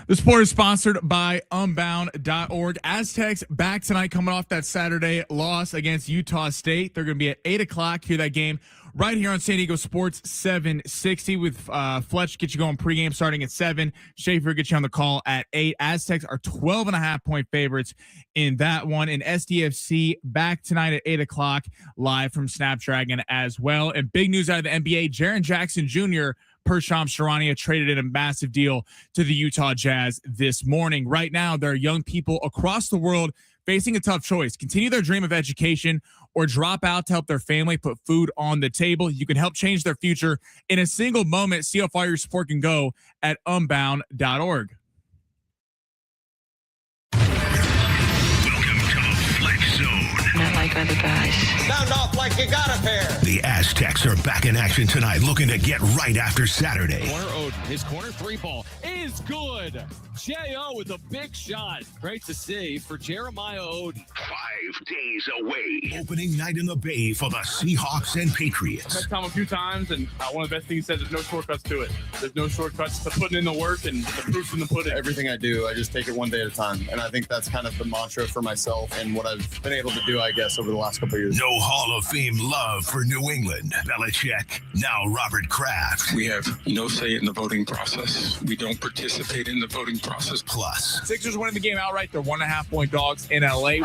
The sport is sponsored by Unbound.org. Aztecs back tonight, coming off that Saturday loss against Utah State. They're going to be at 8 o'clock. Hear that game right here on San Diego Sports 760 with Fletch. Get you going pregame starting at 7. Schaefer get you on the call at 8. Aztecs are 12.5-point favorites in that one. And SDFC back tonight at 8 o'clock live from Snapdragon as well. And big news out of the NBA, Jaren Jackson Jr., per Shams Charania traded in a massive deal to the Utah Jazz this morning. Right now, there are young people across the world facing a tough choice: continue their dream of education or drop out to help their family put food on the table. You can help change their future in a single moment. See how far your support can go at Unbound.org. Welcome to the Fletch Zone. Not like other guys. Sound off like you got a pair. The Aztecs are back in action tonight, looking to get right after Saturday. Corner Oden, his corner three ball is good. J.O. with a big shot. Great to see for Jeremiah Oden. 5 days away. Opening night in the Bay for the Seahawks and Patriots. Met Tom a few times, and one of the best things he says, there's no shortcuts to it. There's no shortcuts to putting in the work and the proof's in the pudding. Everything I do, I just take it one day at a time. And I think that's kind of the mantra for myself and what I've been able to do, I guess, over the last couple of years. No Hall of Fame love for New England. Belichick, now Robert Kraft. We have no say in the voting process. We don't participate in the voting process. Plus, Sixers winning the game outright. They're 1.5-point dogs in LA.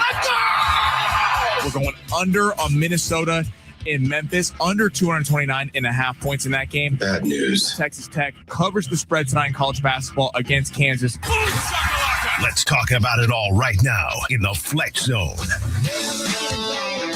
We're going under on Minnesota in Memphis, under 229.5 points in that game. Bad news. Texas Tech covers the spread tonight in college basketball against Kansas. let's talk about it all right now in the Fletch Zone.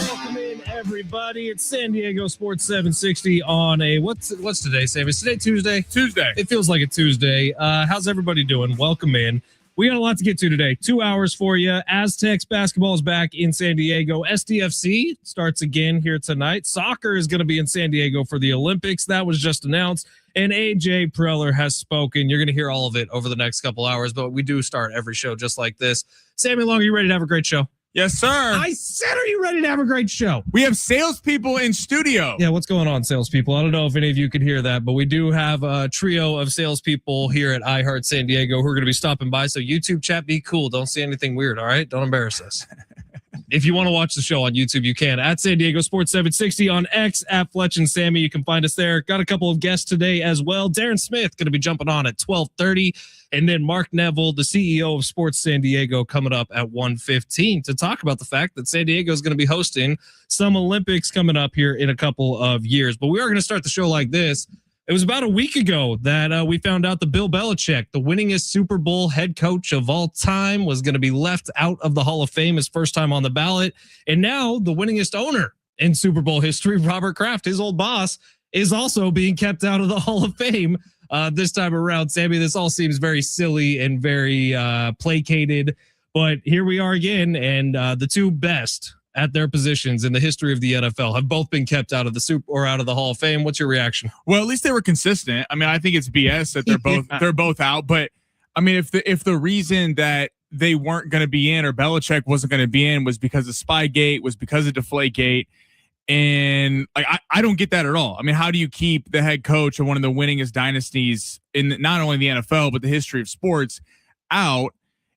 Welcome in, everybody. It's San Diego Sports 760 on a what's today, Sam? Is today Tuesday? Tuesday. It feels like a Tuesday. How's everybody doing? Welcome in. We got a lot to get to today. 2 hours for you. Aztecs basketball is back in San Diego. SDFC starts again here tonight. Soccer is going to be in San Diego for the Olympics. That was just announced. And AJ Preller has spoken. You're going to hear all of it over the next couple hours, but we do start every show just like this. Sammy Long, are you ready to have a great show? Yes, sir. I said, are you ready to have a great show? We have salespeople in studio. Yeah, what's going on, salespeople? I don't know if any of you could hear that, but we do have a trio of salespeople here at iHeart San Diego who are going to be stopping by. So YouTube chat, be cool. Don't see anything weird, all right? Don't embarrass us. If you want to watch the show on YouTube, you can. At San Diego Sports 760 on X, at Fletch and Sammy. You can find us there. Got a couple of guests today as well. Darren Smith going to be jumping on at 12:30. And then Mark Neville, the CEO of Sports San Diego, coming up at 1:15 to talk about the fact that San Diego is going to be hosting some Olympics coming up here in a couple of years. But we are going to start the show like this. It was about a week ago that we found out that Bill Belichick, the winningest Super Bowl head coach of all time, was going to be left out of the Hall of Fame, his first time on the ballot. And now the winningest owner in Super Bowl history, Robert Kraft, his old boss, is also being kept out of the Hall of Fame this time around. Sammy, this all seems very silly and very placated, but here we are again, and the two best at their positions in the history of the NFL have both been kept out of the out of the Hall of Fame. What's your reaction? Well, at least they were consistent. I mean, I think it's BS that they're both out, but I mean, if the reason that they weren't going to be in or Belichick wasn't going to be in was because of Spygate, was because of Deflategate, and like I don't get that at all. I mean, how do you keep the head coach of one of the winningest dynasties in not only the NFL but the history of sports out?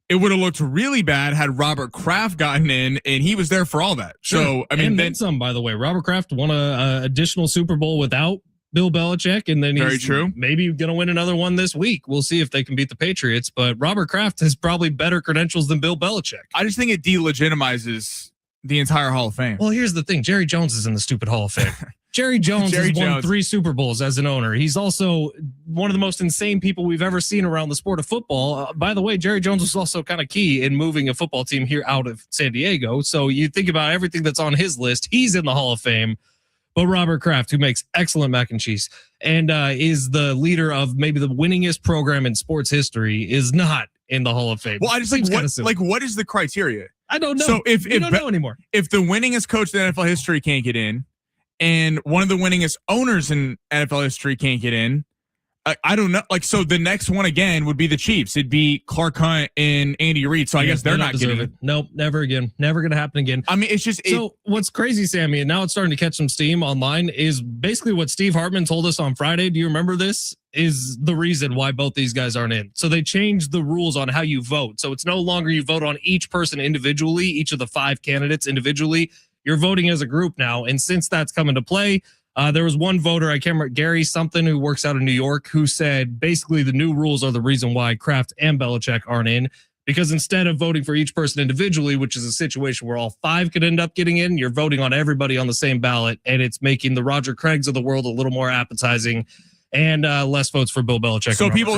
It would have looked really bad had Robert Kraft gotten in, and he was there for all that. Sure. So, I mean, and then some, by the way. Robert Kraft won a additional Super Bowl without Bill Belichick, and then he's maybe going to win another one this week. We'll see if they can beat the Patriots, but Robert Kraft has probably better credentials than Bill Belichick. I just think it delegitimizes the entire Hall of Fame. Well, here's the thing. Jerry Jones is in the stupid Hall of Fame. Jerry Jones has won 3 Super Bowls as an owner. He's also one of the most insane people we've ever seen around the sport of football. By the way, Jerry Jones was also kind of key in moving a football team here out of San Diego. So you think about everything that's on his list, he's in the Hall of Fame. But Robert Kraft, who makes excellent mac and cheese and is the leader of maybe the winningest program in sports history, is not in the Hall of Fame. Well, I just think what is the criteria? I don't know. So we don't know anymore. If the winningest coach in NFL history can't get in, and one of the winningest owners in NFL history can't get in, I don't know. Like, so the next one again would be the Chiefs. It'd be Clark Hunt and Andy Reid. So I guess they're not getting it. Nope, never again. Never going to happen again. I mean, it's just so. What's crazy, Sammy, and now it's starting to catch some steam online, is basically what Steve Hartman told us on Friday. Do you remember this? Is the reason why both these guys aren't in. So they changed the rules on how you vote. So it's no longer you vote on each person individually, each of the 5 candidates individually. You're voting as a group now, and since that's come into play. There was one voter, I can't remember, Gary something, who works out of New York, who said basically the new rules are the reason why Kraft and Belichick aren't in, because instead of voting for each person individually, which is a situation where all 5 could end up getting in, you're voting on everybody on the same ballot, and it's making the Roger Craigs of the world a little more appetizing and less votes for Bill Belichick.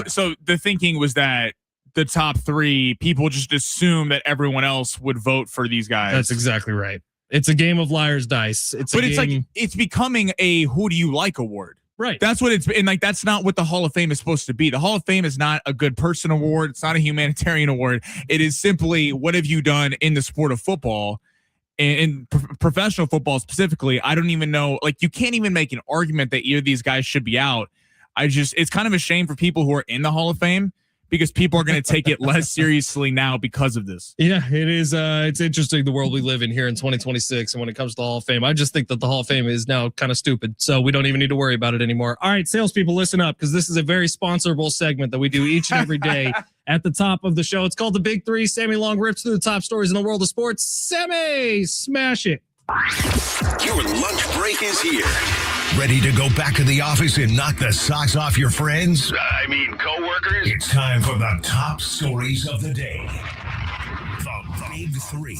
So the thinking was that the top 3 people just assume that everyone else would vote for these guys. That's exactly right. It's a game of liar's dice. It's like it's becoming a who do you like award. Right. That's what it's been. Like, that's not what the Hall of Fame is supposed to be. The Hall of Fame is not a good person award. It's not a humanitarian award. It is simply what have you done in the sport of football, and professional football specifically. I don't even know. Like, you can't even make an argument that either of these guys should be out. It's kind of a shame for people who are in the Hall of Fame, because people are going to take it less seriously now because of this. Yeah, it is. It's interesting the world we live in here in 2026. And when it comes to the Hall of Fame, I just think that the Hall of Fame is now kind of stupid. So we don't even need to worry about it anymore. All right, salespeople, listen up, because this is a very sponsorable segment that we do each and every day at the top of the show. It's called The Big Three. Sammy Long rips through the top stories in the world of sports. Sammy, smash it. Your lunch break is here. Ready to go back to the office and knock the socks off your friends? I mean, coworkers? It's time for the top stories of the day. The Big Three.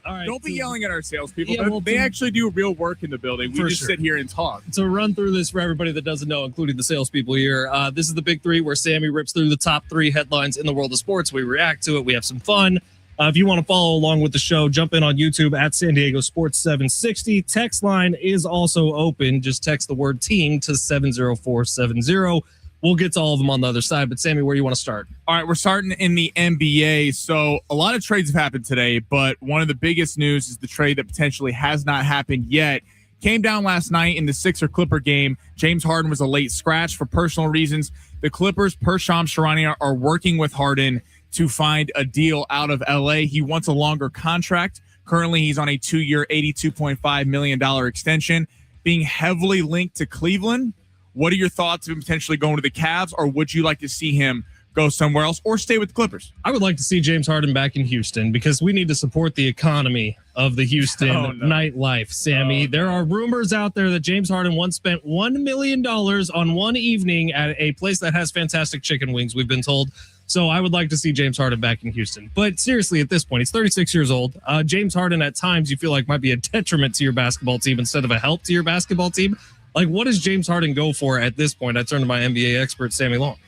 All right. Don't be yelling at our salespeople. Yeah, They actually do real work in the building. We just sit here and talk. So run through this for everybody that doesn't know, including the salespeople here. This is the Big Three, where Sammy rips through the top 3 headlines in the world of sports. We react to it. We have some fun. If you want to follow along with the show, jump in on YouTube at San Diego Sports 760. Text line is also open. Just text the word team to 70470. We'll get to all of them on the other side. But Sammy, where do you want to start? All right, we're starting in the NBA. So a lot of trades have happened today, but one of the biggest news is the trade that potentially has not happened yet. Came down last night in the Sixer-Clipper game. James Harden was a late scratch for personal reasons. The Clippers, per Shams Charania, are working with Harden to find a deal out of LA. He wants a longer contract. Currently, he's on a 2-year, $82.5 million extension, being heavily linked to Cleveland. What are your thoughts of him potentially going to the Cavs, or would you like to see him go somewhere else or stay with the Clippers? I would like to see James Harden back in Houston, because we need to support the economy of the Houston nightlife, Sammy. There are rumors out there that James Harden once spent $1 million on one evening at a place that has fantastic chicken wings, we've been told. So I would like to see James Harden back in Houston. But seriously, at this point, he's 36 years old. James Harden, at times, you feel like might be a detriment to your basketball team instead of a help to your basketball team. Like, what does James Harden go for at this point? I turn to my NBA expert, Sammy Long.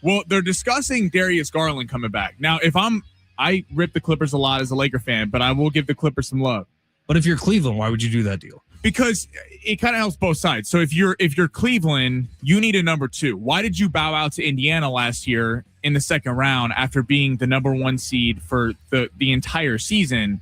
Well, they're discussing Darius Garland coming back. Now, I rip the Clippers a lot as a Laker fan, but I will give the Clippers some love. But if you're Cleveland, why would you do that deal? Because it kind of helps both sides. So if you're Cleveland, you need a number 2. Why did you bow out to Indiana last year in the second round after being the number 1 seed for the entire season?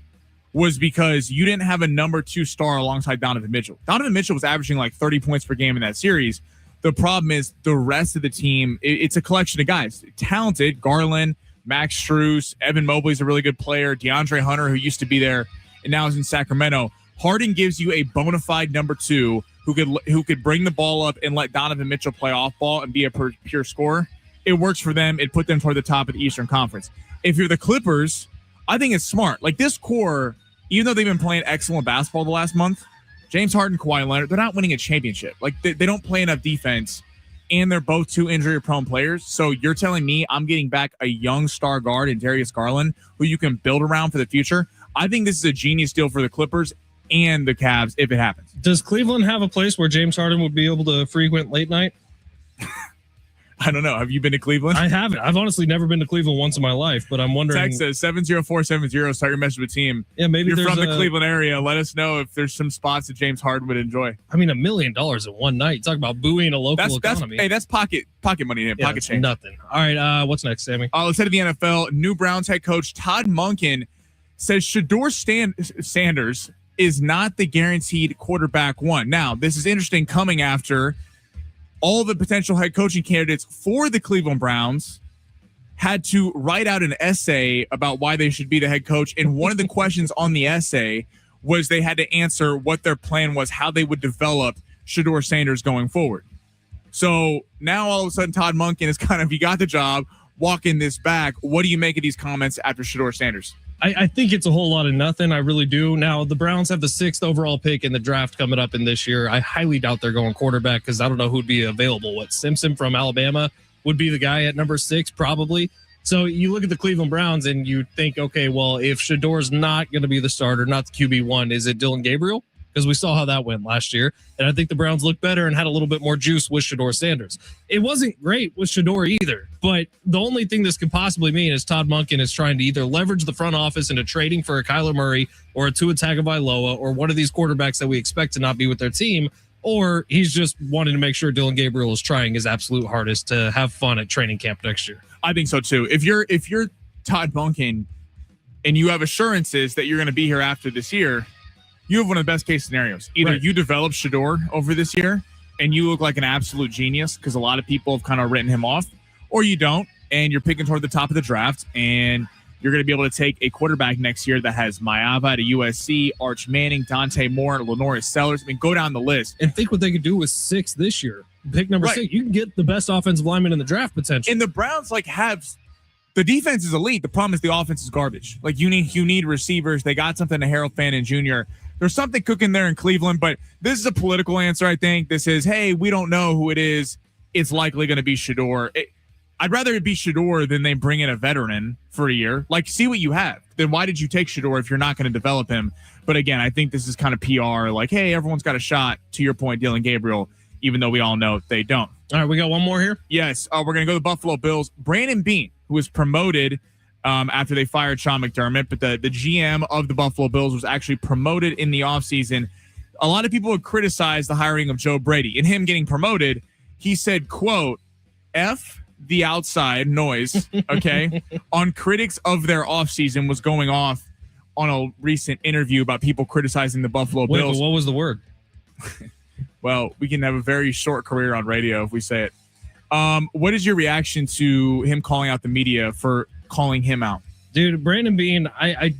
Was because you didn't have a number 2 star alongside Donovan Mitchell. Donovan Mitchell was averaging like 30 points per game in that series. The problem is the rest of the team, it's a collection of guys. Talented, Garland, Max Strus, Evan Mobley's a really good player, DeAndre Hunter, who used to be there and now is in Sacramento. Harden gives you a bona fide number 2 who could bring the ball up and let Donovan Mitchell play off ball and be a pure scorer. It works for them. It put them toward the top of the Eastern Conference. If you're the Clippers, I think it's smart. Like, this core, even though they've been playing excellent basketball the last month, James Harden, Kawhi Leonard, they're not winning a championship. Like, they don't play enough defense, and they're both 2 injury-prone players. So you're telling me I'm getting back a young star guard in Darius Garland who you can build around for the future? I think this is a genius deal for the Clippers and the Cavs if it happens. Does Cleveland have a place where James Harden would be able to frequent late night? I don't know. Have you been to Cleveland? I haven't. I've honestly never been to Cleveland once in my life, but I'm wondering. Text us 70470. Start your message with team. Yeah, maybe if you're from the Cleveland area. Let us know if there's some spots that James Harden would enjoy. I mean, $1 million in one night. Talk about buoying a local economy. That's pocket money to him. Pocket change. Nothing. All right. What's next, Sammy? Let's head to the NFL. New Browns head coach Todd Monken says Shedeur Sanders is not the guaranteed quarterback 1. Now, this is interesting coming after all the potential head coaching candidates for the Cleveland Browns had to write out an essay about why they should be the head coach. And one of the questions on the essay was they had to answer what their plan was, how they would develop Shedeur Sanders going forward. So now all of a sudden Todd Monken is kind of, he got the job, walking this back. What do you make of these comments after Shedeur Sanders? I think it's a whole lot of nothing. I really do. Now, the Browns have the 6th overall pick in the draft coming up in this year. I highly doubt they're going quarterback because I don't know who'd be available. What, Simpson from Alabama would be the guy at number 6, probably. So you look at the Cleveland Browns and you think, okay, well, if Shedeur's not going to be the starter, not the QB1, is it Dylan Gabriel? Because we saw how that went last year. And I think the Browns looked better and had a little bit more juice with Shedeur Sanders. It wasn't great with Shedeur either. But the only thing this could possibly mean is Todd Monken is trying to either leverage the front office into trading for a Kyler Murray or a Tua Tagovailoa or one of these quarterbacks that we expect to not be with their team, or he's just wanting to make sure Dylan Gabriel is trying his absolute hardest to have fun at training camp next year. I think so too. If you're Todd Monken and you have assurances that you're going to be here after this year, you have one of the best case scenarios. Either you develop Shedeur over this year and you look like an absolute genius because a lot of people have kind of written him off, or you don't and you're picking toward the top of the draft and you're going to be able to take a quarterback next year that has Maava to USC, Arch Manning, Dante Moore, Lenoris Sellers. I mean, go down the list. And think what they could do with 6 this year. Pick number 6. You can get the best offensive lineman in the draft potentially. And the Browns have the defense is elite. The problem is the offense is garbage. Like you need receivers. They got something to Harold Fannin Jr. There's something cooking there in Cleveland, but this is a political answer, I think. This is, hey, we don't know who it is. It's likely going to be Shedeur. I'd rather it be Shedeur than they bring in a veteran for a year. Like, see what you have. Then why did you take Shedeur if you're not going to develop him? But again, I think this is kind of PR. Like, hey, everyone's got a shot. To your point, Dylan Gabriel, even though we all know they don't. All right, we got one more here? Yes, we're going to go to the Buffalo Bills. Brandon Beane, who was promoted after they fired Sean McDermott, but the GM of the Buffalo Bills was actually promoted in the offseason. A lot of people would criticize the hiring of Joe Brady. In him getting promoted, he said, quote, F the outside noise, okay, on critics of their offseason, was going off on a recent interview about people criticizing the Buffalo Bills. But what was the word? Well, we can have a very short career on radio if we say it. What is your reaction to him calling out the media for calling him out? Dude, Brandon Beane, I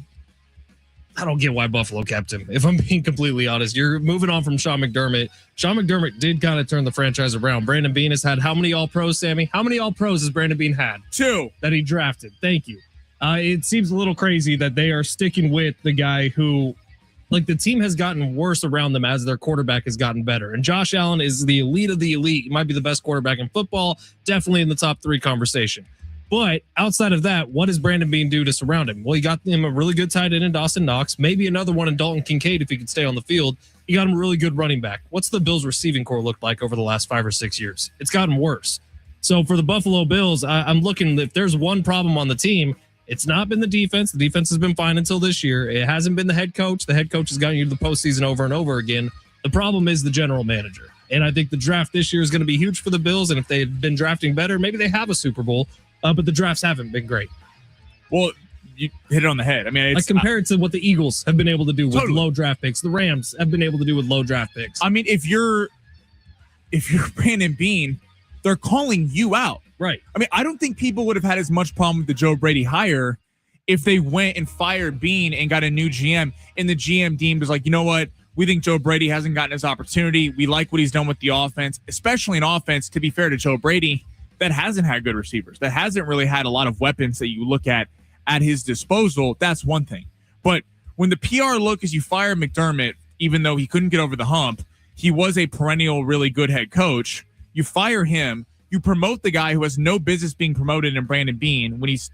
don't get why Buffalo kept him, if I'm being completely honest. You're moving on from Sean McDermott. Sean McDermott did kind of turn the franchise around. Brandon Beane has had how many All-Pros, Sammy? How many All-Pros has Brandon Beane had? 2. That he drafted. Thank you. It seems a little crazy that they are sticking with the guy who, like, the team has gotten worse around them as their quarterback has gotten better. And Josh Allen is the elite of the elite. He might be the best quarterback in football, definitely in the top 3 conversation. But outside of that, what does Brandon Beane do to surround him? Well, he got him a really good tight end in Dawson Knox, maybe another one in Dalton Kincaid if he could stay on the field. He got him a really good running back. What's the Bills' receiving core looked like over the last 5 or 6 years? It's gotten worse. So for the Buffalo Bills, I'm looking, if there's one problem on the team, it's not been the defense. The defense has been fine until this year. It hasn't been the head coach. The head coach has gotten you to the postseason over and over again. The problem is the general manager. And I think the draft this year is going to be huge for the Bills. And if they had been drafting better, maybe they have a Super Bowl. But the drafts haven't been great. Well, you hit it on the head. I mean, I compare it to what the Eagles have been able to do with Totally. low draft picks. The Rams have been able to do with low draft picks. I mean, if you're Brandon Beane, they're calling you out. Right. I mean, I don't think people would have had as much problem with the Joe Brady hire if they went and fired Beane and got a new GM, and the GM deemed was like, you know what? We think Joe Brady hasn't gotten his opportunity. We like what he's done with the offense, especially in offense, to be fair to Joe Brady, that hasn't had good receivers, that hasn't really had a lot of weapons that you look at his disposal. That's one thing. But when the PR look is you fire McDermott, even though he couldn't get over the hump, he was a perennial really good head coach. You fire him, you promote the guy who has no business being promoted in Brandon Beane when he's,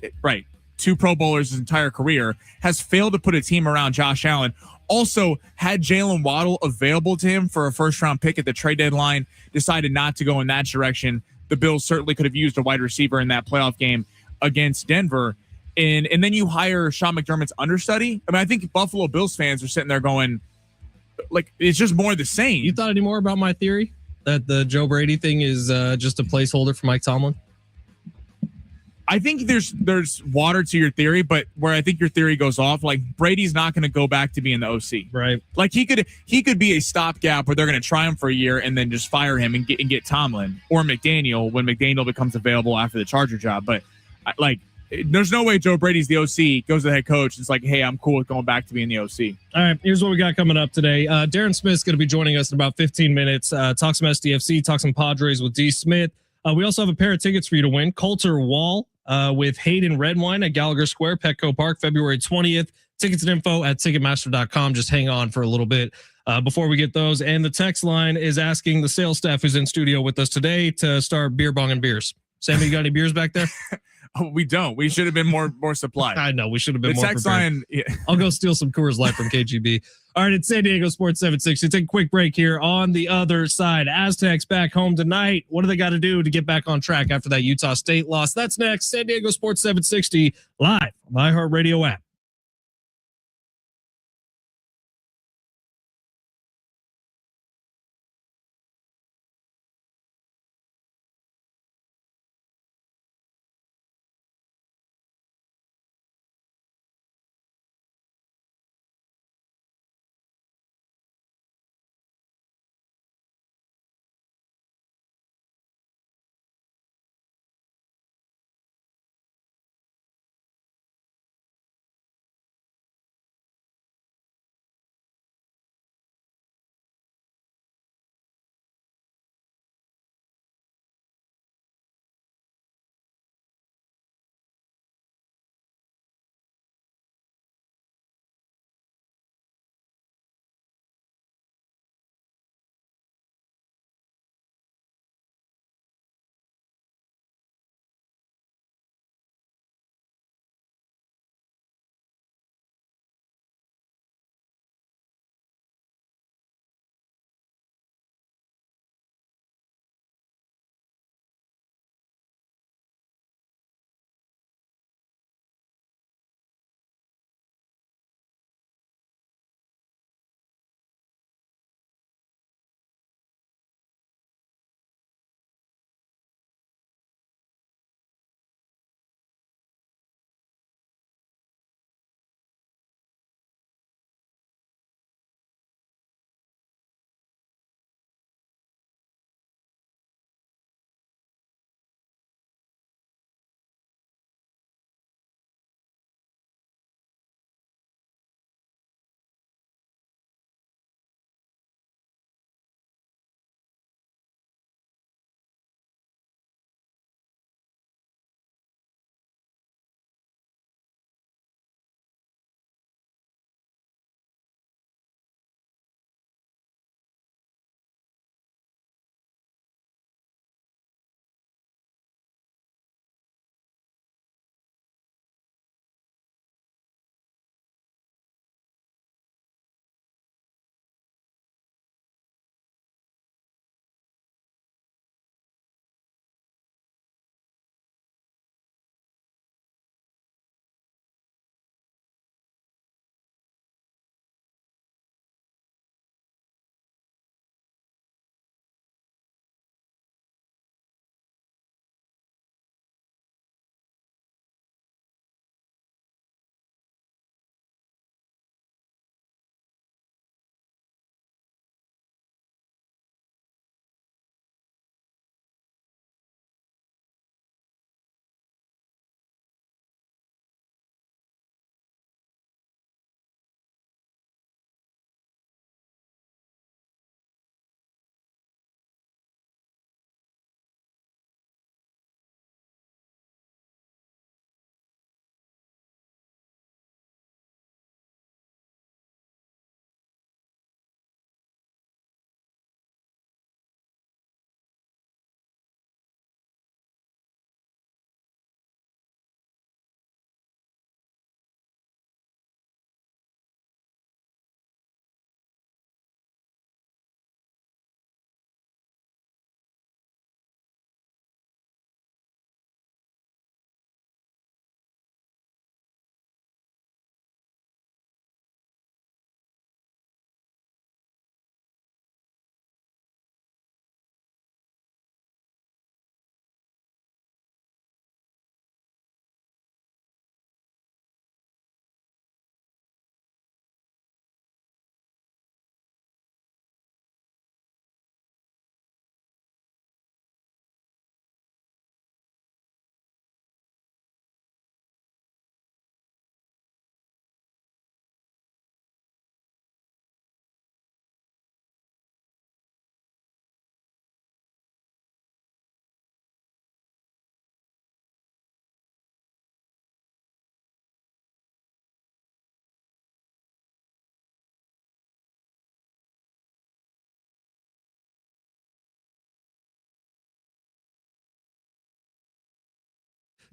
2 Pro Bowlers his entire career, has failed to put a team around Josh Allen. Also had Jalen Waddle available to him for a first-round pick at the trade deadline, decided not to go in that direction. The Bills certainly could have used a wide receiver in that playoff game against Denver. And then you hire Sean McDermott's understudy. I mean, I think Buffalo Bills fans are sitting there going, like, it's just more of the same. You thought any more about my theory that the Joe Brady thing is just a placeholder for Mike Tomlin? I think there's water to your theory, but where I think your theory goes off, like Brady's not going to go back to being the OC. Right. Like he could be a stopgap where they're going to try him for a year and then just fire him and get Tomlin or McDaniel when McDaniel becomes available after the Charger job. But there's no way Joe Brady's the OC, goes to the head coach. It's like, hey, I'm cool with going back to being the OC. All right, here's what we got coming up today. Darren Smith's going to be joining us in about 15 minutes. Talk some SDFC, talk some Padres with D. Smith. We also have a pair of tickets for you to win. Coulter Wall with Hayden Redwine at Gallagher Square, Petco Park, February 20th. Tickets and info at Ticketmaster.com. Just hang on for a little bit before we get those. And the text line is asking the sales staff who's in studio with us today to start beer bonging beers. Sammy, you got any beers back there? Oh, we don't. We should have been more supplied. I know. We should have been the more text prepared. line. Yeah. I'll go steal some Coors Light from KGB. All right, it's San Diego Sports 760. Take a quick break here on the other side. Aztecs back home tonight. What do they got to do to get back on track after that Utah State loss? That's next. San Diego Sports 760 live on the iHeartRadio app.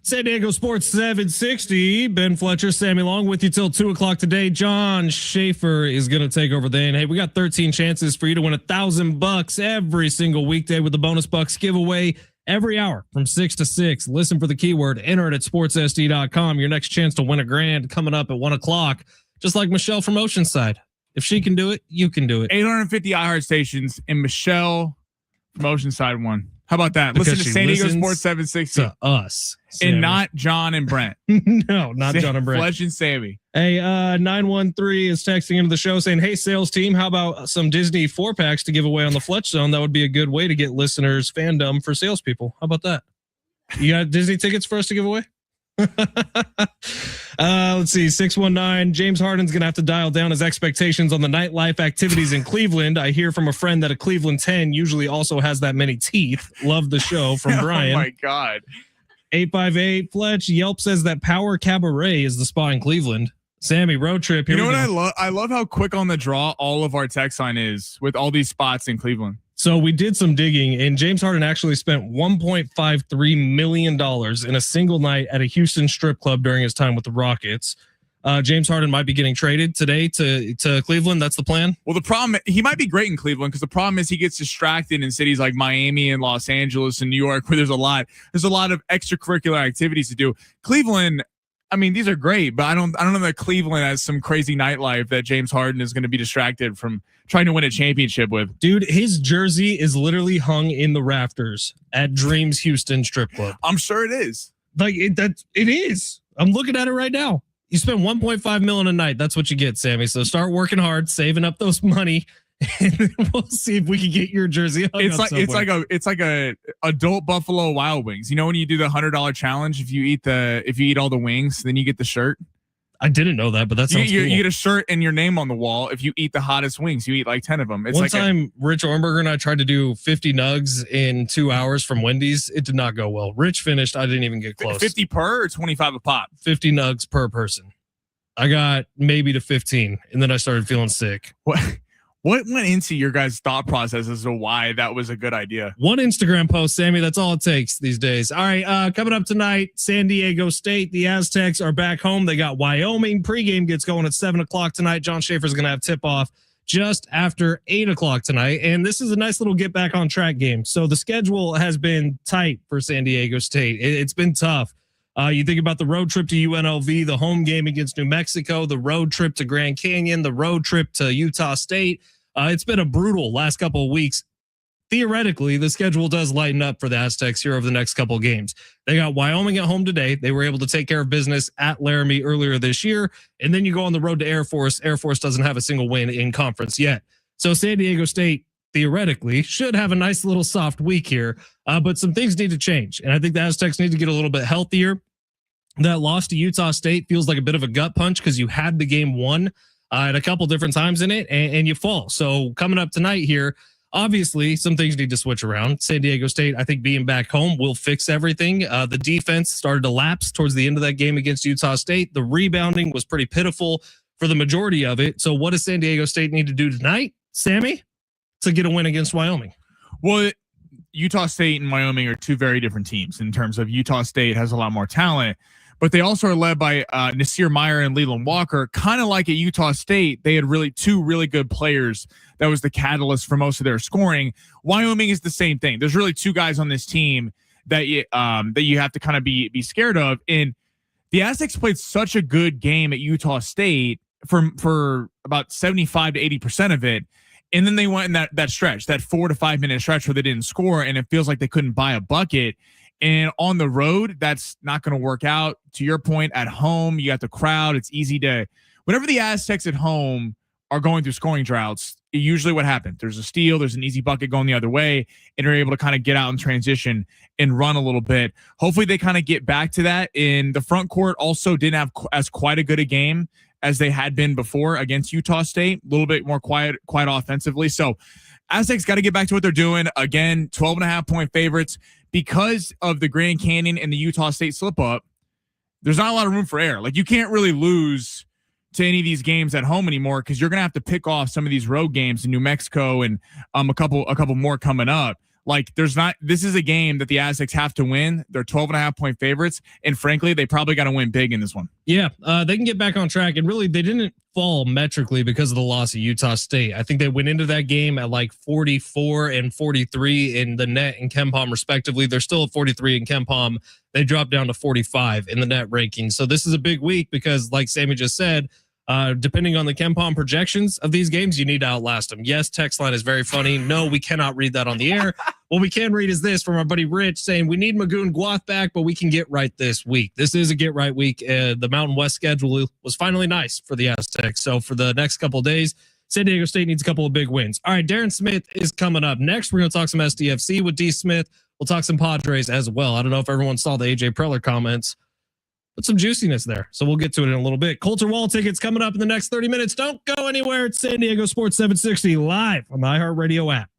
San Diego Sports 760. Ben Fletcher, Sammy Long with you till 2 o'clock today. John Schaefer is going to take over then. Hey, we got 13 chances for you to win $1,000 every single weekday with the bonus bucks giveaway every hour from 6 to 6. Listen for the keyword, enter it at sportssd.com. Your next chance to win $1,000 coming up at 1 o'clock. Just like Michelle from Oceanside. If she can do it, you can do it. 850 iHeart stations and Michelle from Oceanside won. How about that? Because Listen to San Diego Sports 760 to us, Sammy. and not John and Brent. No, not John and Brent. Fletch and Sammy. Hey, 913 is texting into the show saying, hey, sales team, how about some Disney 4-packs to give away on the Fletch Zone? That would be a good way to get listeners fandom for salespeople. How about that? You got Disney tickets for us to give away? Let's see. 619. James Harden's going to have to dial down his expectations on the nightlife activities in Cleveland. I hear from a friend that a Cleveland 10 usually also has that many teeth. Love the show from Brian. Oh my God. 858. Fletch, Yelp says that Power Cabaret is the spot in Cleveland. Sammy, road trip. Here you know we what go. I love how quick on the draw all of our text line is with all these spots in Cleveland. So we did some digging, and James Harden actually spent $1.53 million in a single night at a Houston strip club during his time with the Rockets. James Harden might be getting traded today to Cleveland. That's the plan. Well, the problem, he might be great in Cleveland because the problem is he gets distracted in cities like Miami and Los Angeles and New York, where there's a lot of extracurricular activities to do. Cleveland, I mean, these are great, but I don't know that Cleveland has some crazy nightlife that James Harden is going to be distracted from trying to win a championship with. Dude, his jersey is literally hung in the rafters at Dreams Houston Strip Club. I'm sure it is. Like it is. I'm looking at it right now. You spend $1.5 million a night. That's what you get, Sammy. So start working hard, saving up those money, and then we'll see if we can get your jersey. It's like a adult Buffalo Wild Wings. You know when you do the $100 challenge, if you eat all the wings, then you get the shirt. I didn't know that, but that sounds cool. You get a shirt and your name on the wall. If you eat the hottest wings, you eat like 10 of them. It's One time, Rich Ornberger and I tried to do 50 nugs in 2 hours from Wendy's. It did not go well. Rich finished. I didn't even get close. 50 per or 25 a pop? 50 nugs per person. I got maybe to 15, and then I started feeling sick. What went into your guys' thought process as to why that was a good idea? One Instagram post, Sammy. That's all it takes these days. All right, coming up tonight, San Diego State. The Aztecs are back home. They got Wyoming. Pregame gets going at 7 o'clock tonight. John Schaefer's going to have tip-off just after 8 o'clock tonight. And this is a nice little get-back-on-track game. So the schedule has been tight for San Diego State. It's been tough. You think about the road trip to UNLV, the home game against New Mexico, the road trip to Grand Canyon, the road trip to Utah State. It's been a brutal last couple of weeks. Theoretically, the schedule does lighten up for the Aztecs here over the next couple of games. They got Wyoming at home today. They were able to take care of business at Laramie earlier this year. And then you go on the road to Air Force. Air Force doesn't have a single win in conference yet. So San Diego State, theoretically, should have a nice little soft week here. But some things need to change. And I think the Aztecs need to get a little bit healthier. That loss to Utah State feels like a bit of a gut punch because you had the game won at a couple different times in it, and you fall. So coming up tonight here, obviously some things need to switch around. San Diego State, I think being back home will fix everything. The defense started to lapse towards the end of that game against Utah State. The rebounding was pretty pitiful for the majority of it. So what does San Diego State need to do tonight, Sammy, to get a win against Wyoming? Well, Utah State and Wyoming are two very different teams in terms of Utah State has a lot more talent, but they also are led by Nasir Meyer and Leland Walker. Kind of like at Utah State, they had two really good players. That was the catalyst for most of their scoring. Wyoming is the same thing. There's really two guys on this team that you have to kind of be scared of. And the Aztecs played such a good game at Utah State for about 75 to 80% of it. And then they went in that stretch, that 4 to 5 minute stretch where they didn't score, and it feels like they couldn't buy a bucket. And on the road, that's not going to work out. To your point, at home, you got the crowd. It's easy to, whenever the Aztecs at home are going through scoring droughts, usually what happens, there's a steal, there's an easy bucket going the other way, and they're able to kind of get out in transition and run a little bit. Hopefully they kind of get back to that. In the front court also didn't have as quite a good a game as they had been before against Utah State, a little bit more quiet offensively. So Aztecs got to get back to what they're doing. Again, 12.5-point favorites. Because of the Grand Canyon and the Utah State slip-up, there's not a lot of room for error. Like, you can't really lose to any of these games at home anymore because you're going to have to pick off some of these road games in New Mexico and a couple more coming up. Like this is a game that the Aztecs have to win. They're 12.5-point favorites. And frankly, they probably got to win big in this one. Yeah, they can get back on track. And really, they didn't fall metrically because of the loss of Utah State. I think they went into that game at like 44 and 43 in the net and KenPom respectively. They're still at 43 in KenPom. They dropped down to 45 in the net ranking. So this is a big week because, like Sammy just said, depending on the KenPom projections of these games, you need to outlast them. Yes, text line is very funny. No, we cannot read that on the air. What we can read is this from our buddy Rich saying, we need Magoon Guath back, but we can get right this week. This is a get right week. The Mountain West schedule was finally nice for the Aztecs. So for the next couple of days, San Diego State needs a couple of big wins. All right, Darren Smith is coming up next. We're going to talk some SDFC with D. Smith. We'll talk some Padres as well. I don't know if everyone saw the AJ Preller comments, but some juiciness there. So we'll get to it in a little bit. Colter Wall tickets coming up in the next 30 minutes. Don't go anywhere. It's San Diego Sports 760 live on the iHeartRadio app.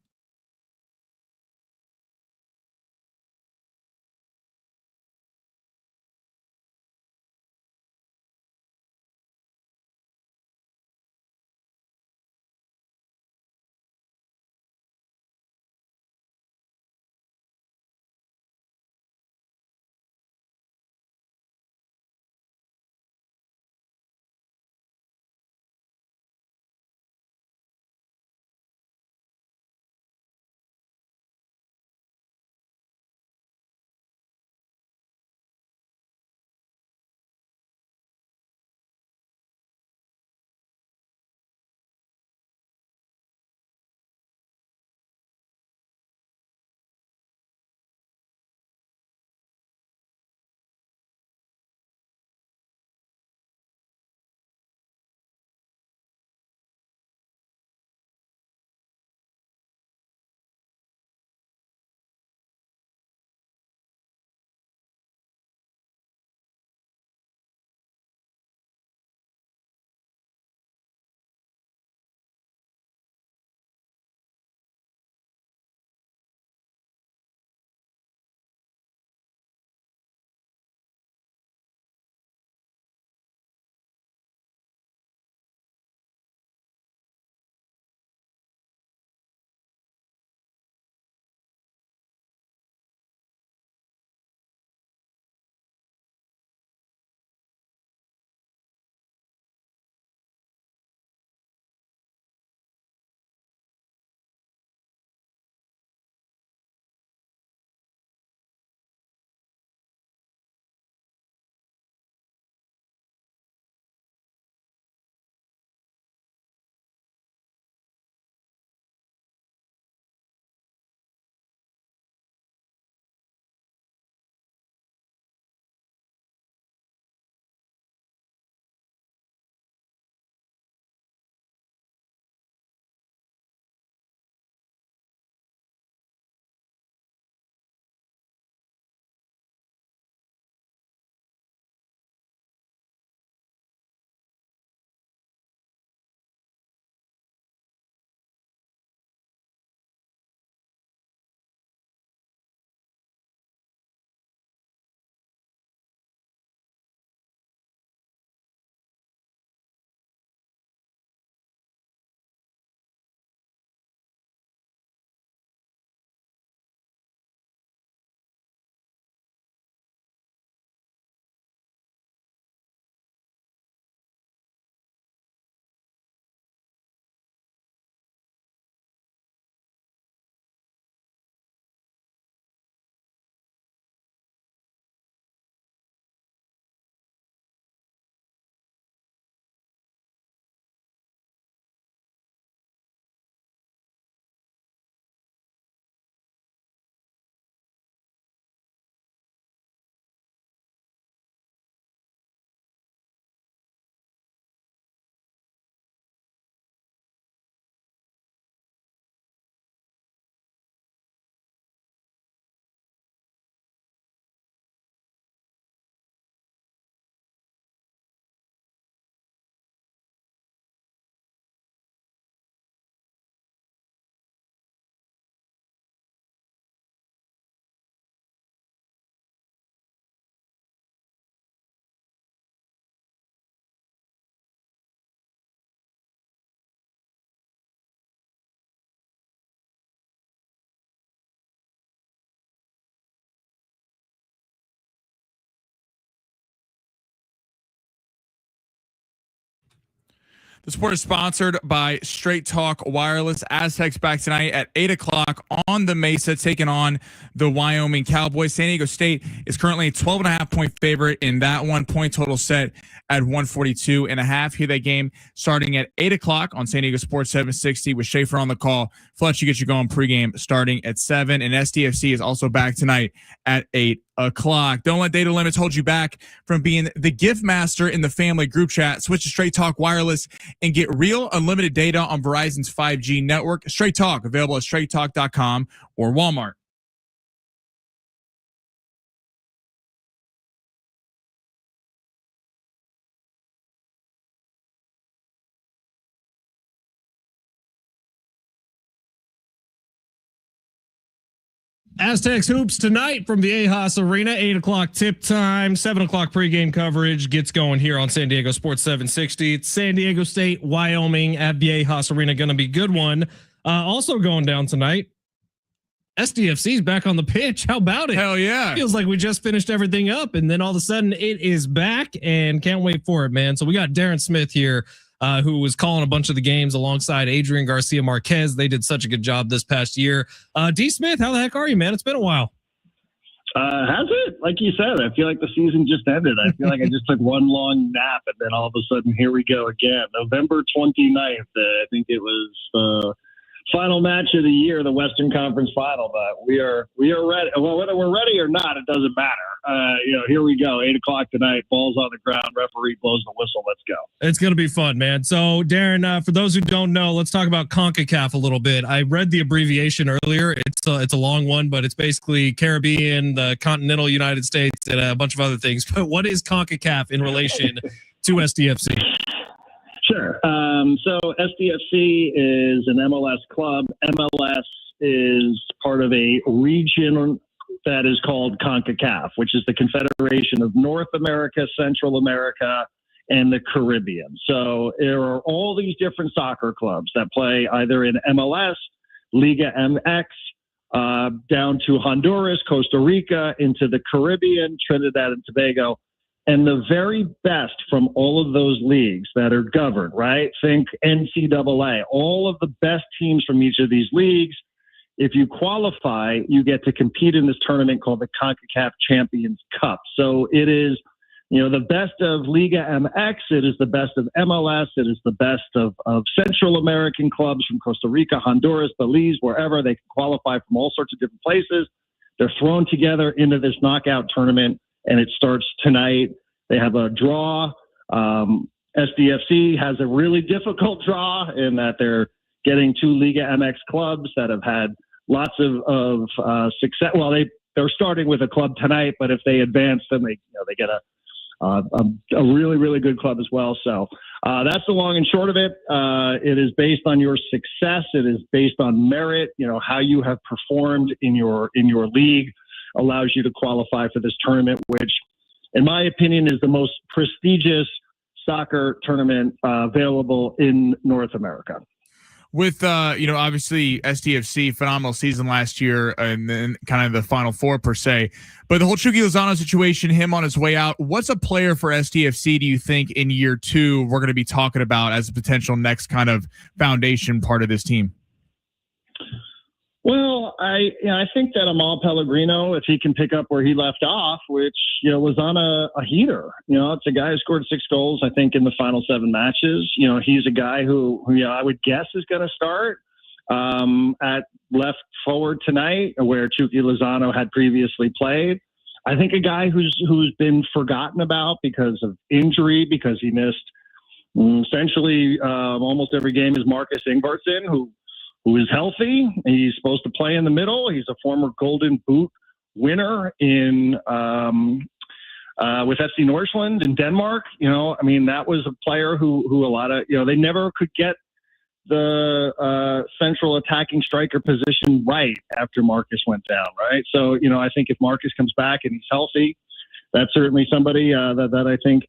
The sport is sponsored by Straight Talk Wireless. Aztecs back tonight at 8 o'clock on the Mesa, taking on the Wyoming Cowboys. San Diego State is currently a 12.5-point favorite in that one. Point total set at 142.5. Hear that game starting at 8 o'clock on San Diego Sports 760 with Schaefer on the call. Fletch, you get you going pregame starting at 7. And SDFC is also back tonight at 8 o'clock. Don't let data limits hold you back from being the gift master in the family group chat. Switch to Straight Talk Wireless and get real unlimited data on Verizon's 5G network. Straight Talk, available at straighttalk.com or Walmart. Aztecs hoops tonight from the AHAS Arena. 8 o'clock tip time. 7 o'clock pregame coverage gets going here on San Diego Sports 760. It's San Diego State, Wyoming at the AHAS Arena. Going to be a good one. Also going down tonight, SDFC's back on the pitch. How about it? Hell yeah. Feels like we just finished everything up, and then all of a sudden it is back, and can't wait for it, man. So we got Darren Smith here, who was calling a bunch of the games alongside Adrian Garcia Marquez. They did such a good job this past year. D. Smith, how the heck are you, man? It's been a while. Has it? Like you said, I feel like the season just ended. I feel like I just took one long nap, and then all of a sudden, here we go again. November 29th, I think it was the final match of the year, the Western Conference Final. But we are ready. Well, whether we're ready or not, it doesn't matter. Here we go. 8 o'clock tonight. Ball's on the ground. Referee blows the whistle. Let's go. It's going to be fun, man. So, Darren, for those who don't know, let's talk about CONCACAF a little bit. I read the abbreviation earlier. It's a long one, but it's basically Caribbean, the continental United States, and a bunch of other things. But what is CONCACAF in relation to SDFC? Sure. So SDFC is an MLS club. MLS is part of a region that is called CONCACAF, which is the Confederation of North America, Central America, and the Caribbean. So there are all these different soccer clubs that play either in MLS, Liga MX, down to Honduras, Costa Rica, into the Caribbean, Trinidad and Tobago. And the very best from all of those leagues that are governed, right? Think NCAA, all of the best teams from each of these leagues. If you qualify, you get to compete in this tournament called the CONCACAF Champions Cup. So it is, the best of Liga MX. It is the best of MLS. It is the best of Central American clubs from Costa Rica, Honduras, Belize, wherever. They can qualify from all sorts of different places. They're thrown together into this knockout tournament, and it starts tonight. They have a draw. SDFC has a really difficult draw in that they're getting two Liga MX clubs that have had lots of success. Well, they're starting with a club tonight, but if they advance, then they get a really, really good club as well. So that's the long and short of it. It is based on your success. It is based on merit. How you have performed in your league allows you to qualify for this tournament, which, in my opinion, is the most prestigious soccer tournament available in North America. With, obviously SDFC, phenomenal season last year and then kind of the Final Four per se. But the whole Chucky Lozano situation, him on his way out, what's a player for SDFC do you think in year two we're going to be talking about as a potential next kind of foundation part of this team? Well, I think that Amal Pellegrino, if he can pick up where he left off, which, was on a heater, it's a guy who scored 6 goals, I think, in the final 7 matches. He's a guy who I would guess is going to start at left forward tonight, where Chucky Lozano had previously played. I think a guy who's been forgotten about because of injury, because he missed essentially almost every game, is Marcus Ingvarsson, who is healthy. He's supposed to play in the middle. He's a former Golden Boot winner with FC Nordsjælland in Denmark. That was a player who a lot of, they never could get the central attacking striker position right after Marcus went down, right? So, I think if Marcus comes back and he's healthy, that's certainly somebody that I think,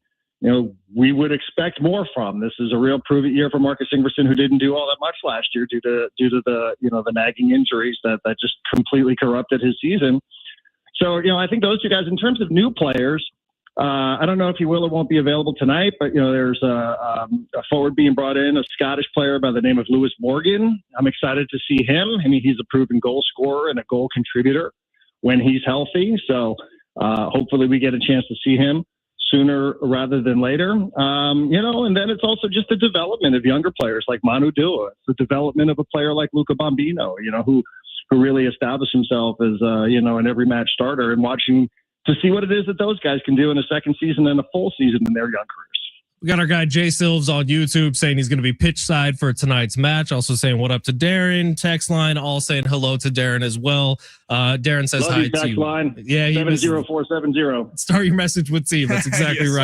we would expect more from. This is a real prove-it year for Marcus Ingvarsson, who didn't do all that much last year due to the the nagging injuries that just completely corrupted his season. So I think those two guys, in terms of new players, I don't know if he will or won't be available tonight, but there's a forward being brought in, a Scottish player by the name of Lewis Morgan. I'm excited to see him. I mean, he's a proven goal scorer and a goal contributor when he's healthy. So hopefully we get a chance to see him sooner rather than later. And then it's also just the development of younger players like Manu Dua. It's the development of a player like Luca Bambino, who really established himself as, an every match starter, and watching to see what it is that those guys can do in a second season and a full season in their young careers. We got our guy Jay Silves on YouTube saying he's going to be pitch side for tonight's match. Also saying what up to Darren. Text line all saying hello to Darren as well. Darren says hi to you. Line. Yeah, 70470. Start your message with team. That's exactly Yes,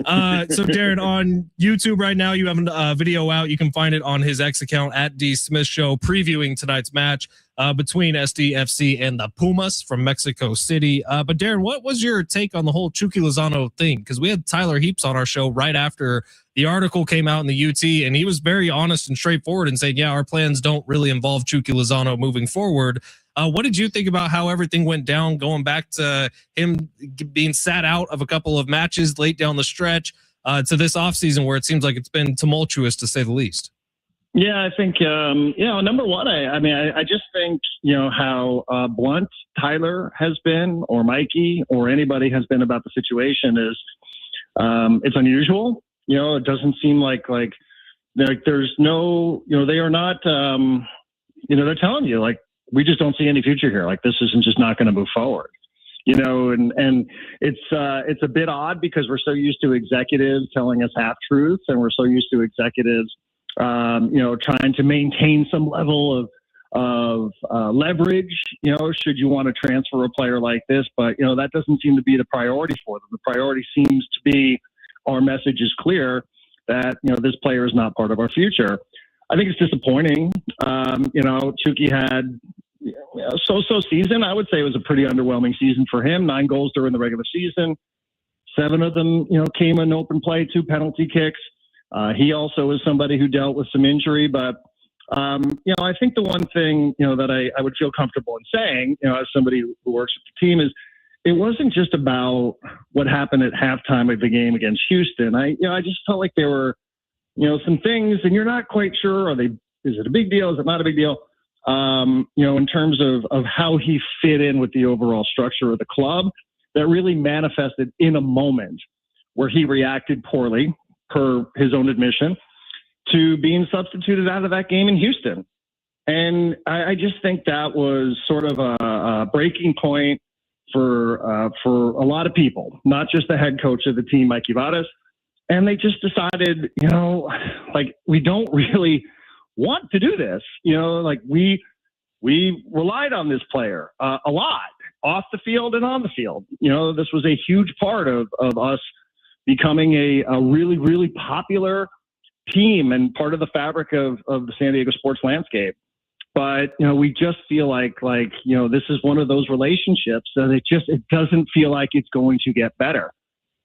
right. So Darren, on YouTube right now, you have a video out. You can find it on his X account at D Smith Show, previewing tonight's match between SDFC and the Pumas from Mexico City. But Darren, what was your take on the whole Chucky Lozano thing? Because we had Tyler Heaps on our show right after the article came out in the UT, and he was very honest and straightforward and saying, yeah, our plans don't really involve Chucky Lozano moving forward. What did you think about how everything went down, going back to him being sat out of a couple of matches late down the stretch to this offseason where it seems like it's been tumultuous, to say the least? Yeah, I think, number one, I just think, how blunt Tyler has been, or Mikey, or anybody has been about the situation is it's unusual. It doesn't seem like there's no, they are not, they're telling you, like, we just don't see any future here. Like, this isn't just not going to move forward. And it's a bit odd because we're so used to executives telling us half truths, and we're so used to executives trying to maintain some level of leverage, should you want to transfer a player like this. But, that doesn't seem to be the priority for them. The priority seems to be, our message is clear that, this player is not part of our future. I think it's disappointing. Chucky had so-so season. I would say it was a pretty underwhelming season for him. 9 goals during the regular season. 7 of them, came in open play, 2 penalty kicks. He also is somebody who dealt with some injury, but, I think the one thing, that I would feel comfortable in saying, as somebody who works with the team, is it wasn't just about what happened at halftime of the game against Houston. I just felt like there were, some things, and you're not quite sure, is it a big deal? Is it not a big deal? In terms of how he fit in with the overall structure of the club, that really manifested in a moment where he reacted poorly, per his own admission, to being substituted out of that game in Houston. And I just think that was sort of a breaking point for a lot of people, not just the head coach of the team, Mikey Vadas. And they just decided, we don't really want to do this. We relied on this player a lot, off the field and on the field. This was a huge part of us becoming a really, really popular team and part of the fabric of the San Diego sports landscape. But, we just feel like, this is one of those relationships that it doesn't feel like it's going to get better.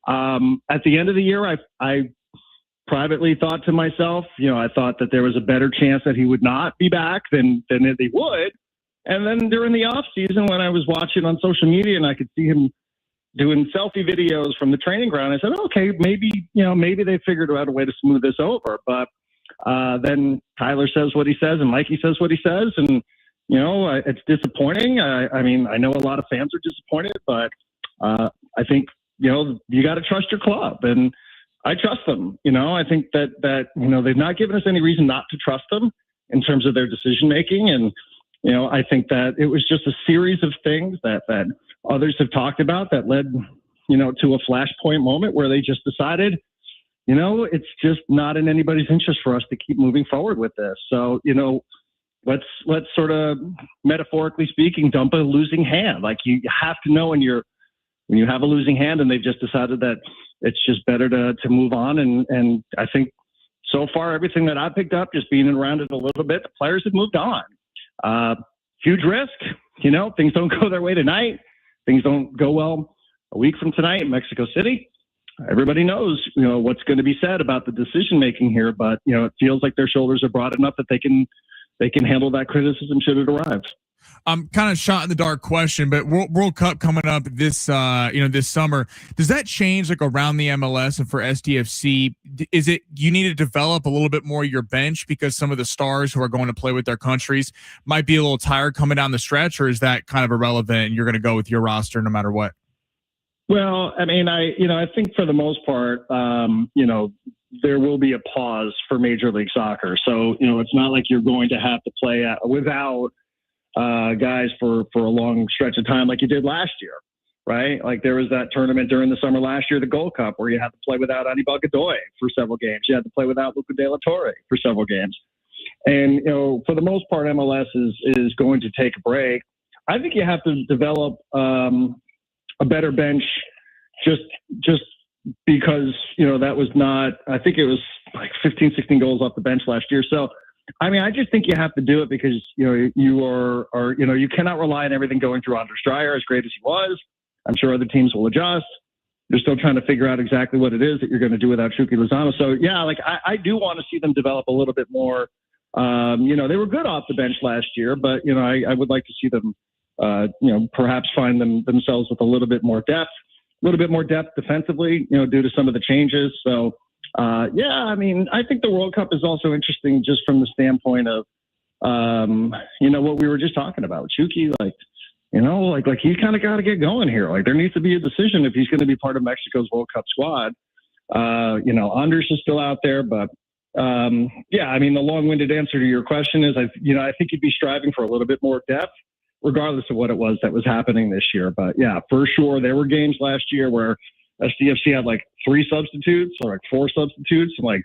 At the end of the year, I privately thought to myself, I thought that there was a better chance that he would not be back than that he would. And then during the off season, when I was watching on social media and I could see him doing selfie videos from the training ground, I said, okay, maybe they figured out a way to smooth this over. But then Tyler says what he says and Mikey says what he says. And, it's disappointing. I know a lot of fans are disappointed, but I think, you got to trust your club. And I trust them. I think that they've not given us any reason not to trust them in terms of their decision making. And, I think that it was just a series of things that others have talked about that led, to a flashpoint moment where they just decided, it's just not in anybody's interest for us to keep moving forward with this. So, let's sort of, metaphorically speaking, dump a losing hand. Like, you have to know when you have a losing hand, and they've just decided that it's just better to move on. And I think so far, everything that I picked up, just being around it a little bit, the players have moved on. Huge risk, things don't go their way tonight. Things don't go well a week from tonight in Mexico City. Everybody knows, what's going to be said about the decision making here, but, it feels like their shoulders are broad enough that they can handle that criticism should it arrive. I'm kind of shot in the dark question, but World Cup coming up this this summer, does that change like around the MLS and for SDFC? Is it you need to develop a little bit more your bench because some of the stars who are going to play with their countries might be a little tired coming down the stretch, or is that kind of irrelevant and you're going to go with your roster no matter what? Well, I mean, I think for the most part, there will be a pause for Major League Soccer. So, it's not like you're going to have to play without guys for a long stretch of time like you did last year, right? Like there was that tournament during the summer last year, the Gold Cup, where you had to play without Anibal Godoy for several games. You had to play without Luca De La Torre for several games. And, for the most part, MLS is going to take a break. I think you have to develop a better bench just because, that was not, I think it was like 15, 16 goals off the bench last year. So, I mean, I just think you have to do it because, you cannot rely on everything going through Anders Dreyer, as great as he was. I'm sure other teams will adjust. You're still trying to figure out exactly what it is that you're going to do without Chucky Lozano. So, yeah, like I do want to see them develop a little bit more. They were good off the bench last year, but, I would like to see them, perhaps find themselves with a little bit more depth defensively, due to some of the changes. So, I mean, I think the World Cup is also interesting just from the standpoint of, what we were just talking about. Chucky, like he's kind of got to get going here. Like there needs to be a decision if he's going to be part of Mexico's World Cup squad. Anders is still out there, but I mean, the long-winded answer to your question is, I think you'd be striving for a little bit more depth, regardless of what it was that was happening this year. But yeah, for sure, there were games last year where SDFC had like 3 substitutes or like 4 substitutes, and like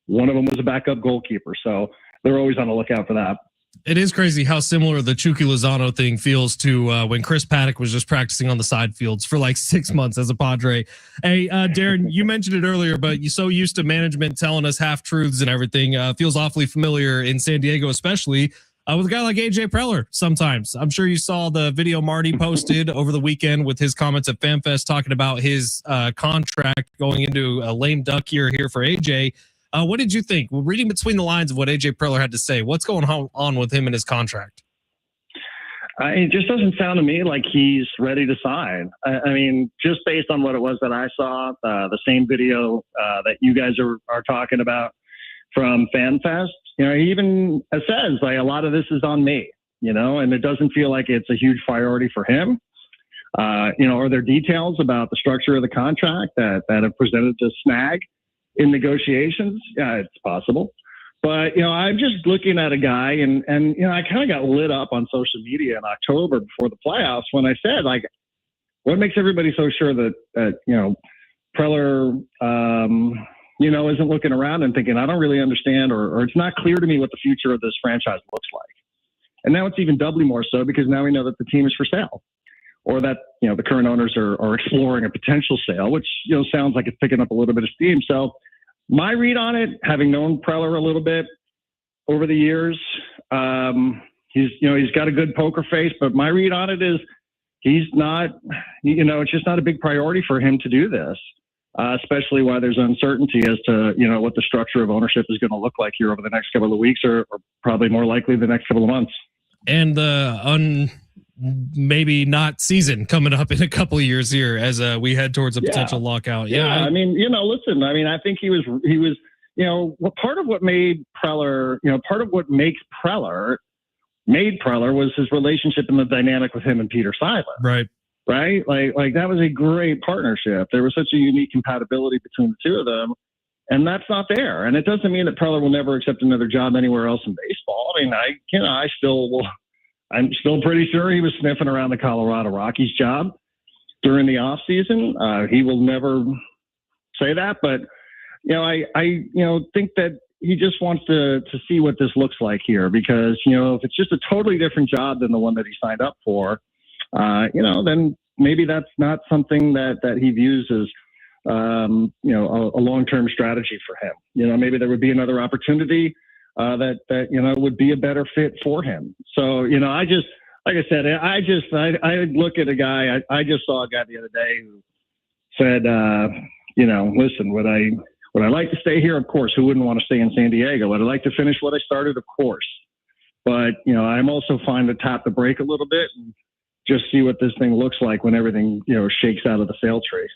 one of them was a backup goalkeeper. So they're always on the lookout for that. It is crazy how similar the Chucky Lozano thing feels to when Chris Paddock was just practicing on the side fields for like 6 months as a Padre. Hey, Darren, you mentioned it earlier, but you're so used to management telling us half-truths and everything. Feels awfully familiar in San Diego, especially with a guy like AJ Preller sometimes. I'm sure you saw the video Marty posted over the weekend with his comments at FanFest talking about his contract going into a lame duck year here for AJ. What did you think? Well, reading between the lines of what AJ Preller had to say, what's going on with him and his contract? It just doesn't sound to me like he's ready to sign. I mean, just based on what it was that I saw, the same video that you guys are talking about from FanFest, he even says like a lot of this is on me, and it doesn't feel like it's a huge priority for him. Are there details about the structure of the contract that have presented to snag in negotiations? Yeah, it's possible. But, I'm just looking at a guy and I kind of got lit up on social media in October before the playoffs when I said, like, what makes everybody so sure that Preller, isn't looking around and thinking, I don't really understand, or it's not clear to me what the future of this franchise looks like. And now it's even doubly more so because now we know that the team is for sale, or that, the current owners are exploring a potential sale, which, sounds like it's picking up a little bit of steam. So my read on it, having known Preller a little bit over the years, he's got a good poker face, but my read on it is he's not, it's just not a big priority for him to do this. Especially while there's uncertainty as to, what the structure of ownership is going to look like here over the next couple of weeks, or probably more likely the next couple of months. And the maybe not season coming up in a couple of years here as we head towards a potential lockout. Yeah. I mean, listen, I mean, I think he was, part of what made Preller, part of what makes Preller was his relationship and the dynamic with him and Peter Seiler. Right. Right? Like that was a great partnership. There was such a unique compatibility between the two of them, and that's not there. And it doesn't mean that Preller will never accept another job anywhere else in baseball. I mean, I'm still pretty sure he was sniffing around the Colorado Rockies job during the off season. He will never say that, but I think that he just wants to see what this looks like here, because if it's just a totally different job than the one that he signed up for, then maybe that's not something that he views as, a long-term strategy for him. Maybe there would be another opportunity that would be a better fit for him. So, I just, like I said, I look at a guy, I just saw a guy the other day who said, listen, would I like to stay here? Of course. Who wouldn't want to stay in San Diego? Would I like to finish what I started? Of course. But, I'm also fine to tap the brake a little bit and just see what this thing looks like when everything, shakes out of the sale tree.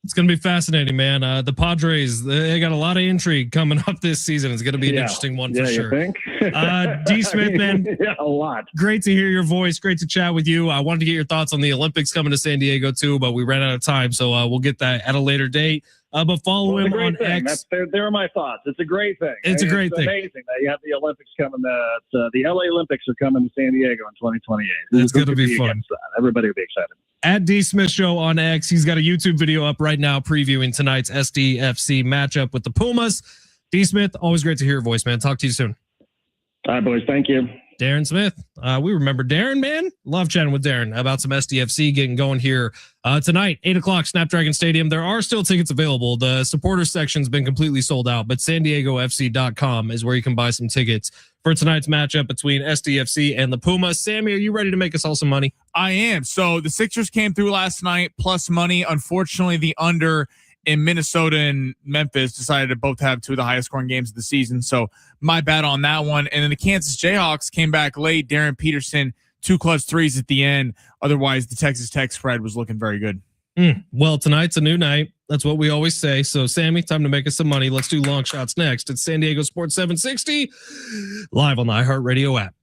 It's going to be fascinating, man. The Padres, they got a lot of intrigue coming up this season. It's going to be an interesting one for sure. You think? D. Smith, man. Yeah, a lot. Great to hear your voice. Great to chat with you. I wanted to get your thoughts on the Olympics coming to San Diego too, but we ran out of time. So we'll get that at a later date. But follow him on X. They're my thoughts. It's a great thing. It's a great thing. It's amazing that you have the Olympics coming. The LA Olympics are coming to San Diego in 2028. It's going to be fun. Everybody will be excited. At D Smith Show on X, he's got a YouTube video up right now previewing tonight's SDFC matchup with the Pumas. D Smith, always great to hear your voice, man. Talk to you soon. All right, boys. Thank you. Darren Smith. We remember Darren, man. Love chatting with Darren about some SDFC getting going here tonight, 8:00, Snapdragon Stadium. There are still tickets available. The supporter section's been completely sold out, but SanDiegoFC.com is where you can buy some tickets for tonight's matchup between SDFC and the Pumas. Sammy, are you ready to make us all some money? I am. So the Sixers came through last night, plus money. Unfortunately, the under in Minnesota and Memphis decided to both have two of the highest scoring games of the season. So my bet on that one. And then the Kansas Jayhawks came back late. Darren Peterson, 2 clutch threes at the end. Otherwise, the Texas Tech spread was looking very good. Well, tonight's a new night. That's what we always say. So, Sammy, time to make us some money. Let's do long shots next. It's San Diego Sports 760 live on the iHeartRadio app.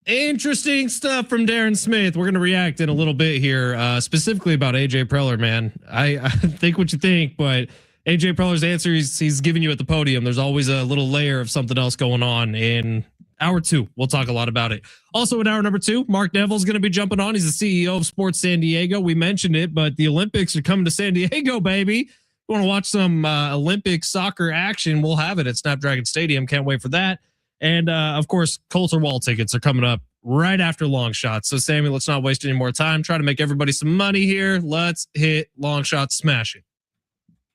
Interesting stuff from Darren Smith. We're going to react in a little bit here, specifically about AJ Preller, man. I think what you think, but AJ Preller's answer he's giving you at the podium. There's always a little layer of something else going on in hour 2. We'll talk a lot about it. Also in hour number 2, Mark Neville's going to be jumping on. He's the CEO of Sports San Diego. We mentioned it, but the Olympics are coming to San Diego, baby. You want to watch some Olympic soccer action, we'll have it at Snapdragon Stadium. Can't wait for that. And, of course, Coulter Wall tickets are coming up right after Long Shots. So, Sammy, let's not waste any more time. Try to make everybody some money here. Let's hit Long Shots. Smash it.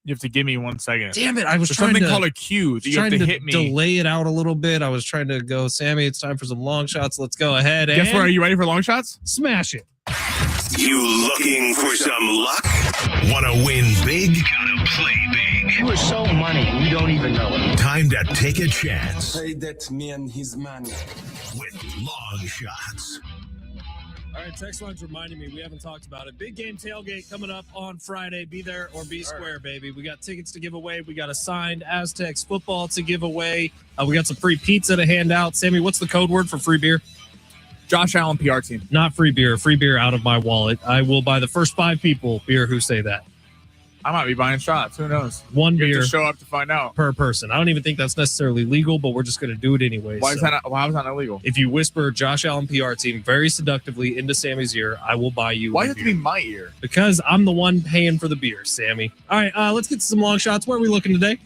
You have to give me 1 second. Damn it. I was There's trying something to, called a cue that you have to hit me. delay it out a little bit. I was trying to go, Sammy, it's time for some Long Shots. Let's go ahead. Guess what? Are you ready for Long Shots? Smash it. You looking for some luck? Want to win big? Gotta play big. You are so money, you don't even know it. Time to take a chance Pay that man his money. with Long Shots. All right, text line's reminding me we haven't talked about it. Big game tailgate coming up on Friday. Be there or be square, baby. We got tickets to give away. We got a signed Aztecs football to give away. We got some free pizza to hand out. Sammy, what's the code word for free beer? Josh Allen PR team. Not free beer. Free beer out of my wallet. I will buy the first 5 people beer who say that. I might be buying shots. Who knows? One You have beer to show up to find out. per person. I don't even think that's necessarily legal, but we're just going to do it anyway. Why is that not illegal? If you whisper Josh Allen PR team very seductively into Sammy's ear, I will buy you. Why a does it have beer. to be my ear? Because I'm the one paying for the beer, Sammy. All right, let's get to some long shots. Where are we looking today?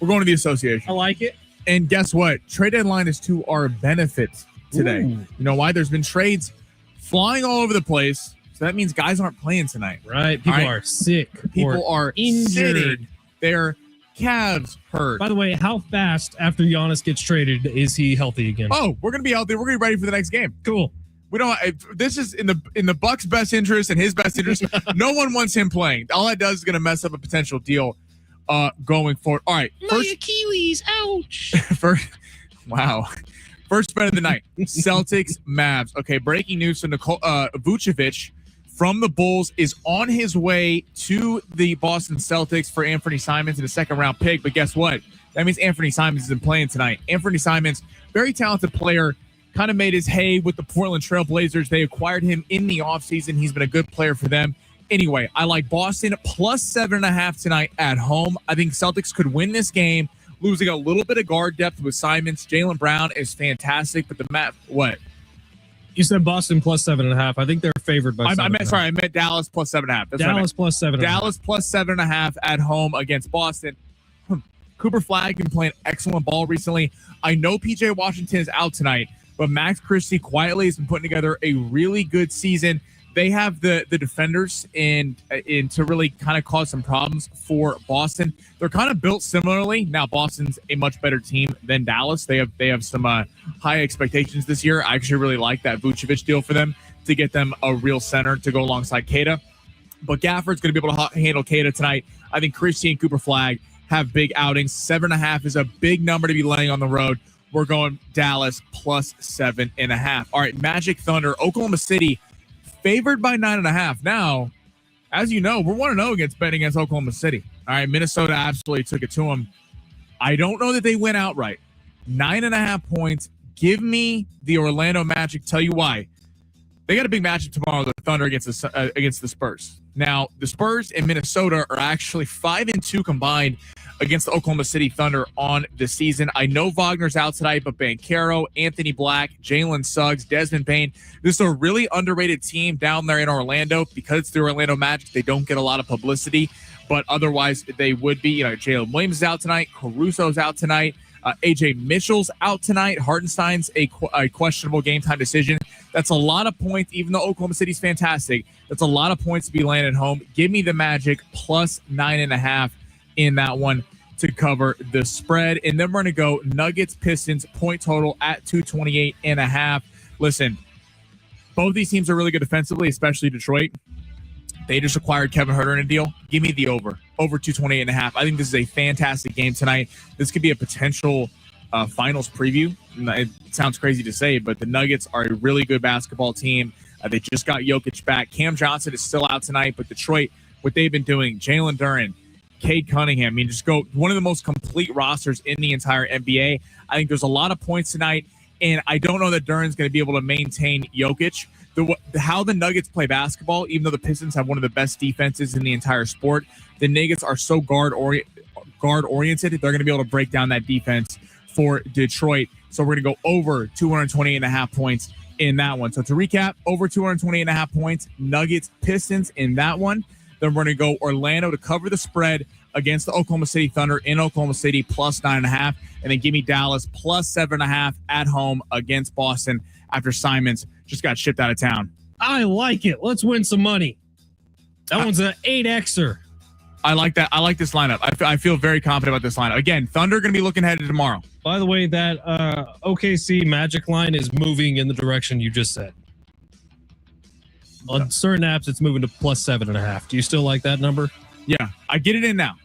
We're going to the association. I like it. And guess what? Trade deadline is to our benefit today. Ooh. You know why? There's been trades flying all over the place. So that means guys aren't playing tonight. Right. People are sick. People or are injured. sitting. Their calves hurt. By the way, how fast after Giannis gets traded is he healthy again? Oh, we're going to be out there. We're going to be ready for the next game. Cool. We don't. This is in the Bucks' best interest and his best interest. No one wants him playing. All that does is going to mess up a potential deal going forward. All right. My Achilles. Ouch. Wow. First bet of the night. Celtics, Mavs. Okay, breaking news from Vucevic from the Bulls is on his way to the Boston Celtics for Anthony Simons in a second-round pick. But guess what? That means Anthony Simons isn't playing tonight. Anthony Simons, very talented player, kind of made his hay with the Portland Trail Blazers. They acquired him in the offseason. He's been a good player for them. Anyway, I like Boston plus 7.5 tonight at home. I think Celtics could win this game, losing a little bit of guard depth with Simons. Jaylen Brown is fantastic, but the map, what? You said Boston plus 7.5. I think they're favored by. I meant Dallas plus 7.5. That's Dallas plus 7.5. Dallas plus 7.5 at home against Boston. Cooper Flagg been playing excellent ball recently. I know PJ Washington is out tonight, but Max Christie quietly has been putting together a really good season. They have the defenders in to really kind of cause some problems for Boston. They're kind of built similarly. Now Boston's a much better team than Dallas. They have some high expectations this year. I actually really like that Vucevic deal for them to get them a real center to go alongside Queta. But Gafford's going to be able to handle Queta tonight. I think Christie and Cooper Flagg have big outings. 7.5 is a big number to be laying on the road. We're going Dallas plus 7.5. All right, Magic Thunder, Oklahoma City, favored by 9.5. Now, as you know, we're 1-0 against betting against Oklahoma City. All right, Minnesota absolutely took it to them. I don't know that they went outright. 9.5 points. Give me the Orlando Magic. Tell you why. They got a big matchup tomorrow, the Thunder against the Spurs. Now, the Spurs and Minnesota are actually 5-2 combined against the Oklahoma City Thunder on the season. I know Wagner's out tonight, but Banchero, Anthony Black, Jalen Suggs, Desmond Bane. This is a really underrated team down there in Orlando. Because it's the Orlando Magic, they don't get a lot of publicity, but otherwise they would be. You know, Jalen Williams is out tonight. Caruso's out tonight. AJ Mitchell's out tonight. Hartenstein's a questionable game time decision. That's a lot of points, even though Oklahoma City's fantastic. That's a lot of points to be laying at home. Give me the Magic plus 9.5 in that one to cover the spread. And then we're going to go Nuggets, Pistons, point total at 228.5. Listen, both these teams are really good defensively, especially Detroit. They just acquired Kevin Huerter in a deal. Give me the over 228.5. I think this is a fantastic game tonight. This could be a potential finals preview. It sounds crazy to say, but the Nuggets are a really good basketball team. They just got Jokic back. Cam Johnson is still out tonight, but Detroit, what they've been doing, Jalen Duren, Cade Cunningham, I mean, just go one of the most complete rosters in the entire NBA. I think there's a lot of points tonight. and I don't know that Duran's going to be able to maintain Jokic. How the Nuggets play basketball, even though the Pistons have one of the best defenses in the entire sport, the Nuggets are so guard oriented. They're going to be able to break down that defense for Detroit. So we're going to go over 220.5 points in that one. So to recap, over 220.5 points, Nuggets, Pistons in that one. Then we're going to go Orlando to cover the spread against the Oklahoma City Thunder in Oklahoma City plus 9.5. And then give me Dallas plus 7.5 at home against Boston after Simons just got shipped out of town. I like it. Let's win some money. That one's an 8Xer. I like that. I like this lineup. I feel very confident about this lineup. Again, Thunder going to be looking ahead to tomorrow. By the way, that OKC Magic line is moving in the direction you just said. On certain apps, it's moving to plus 7.5. Do you still like that number? Yeah, I get it in now.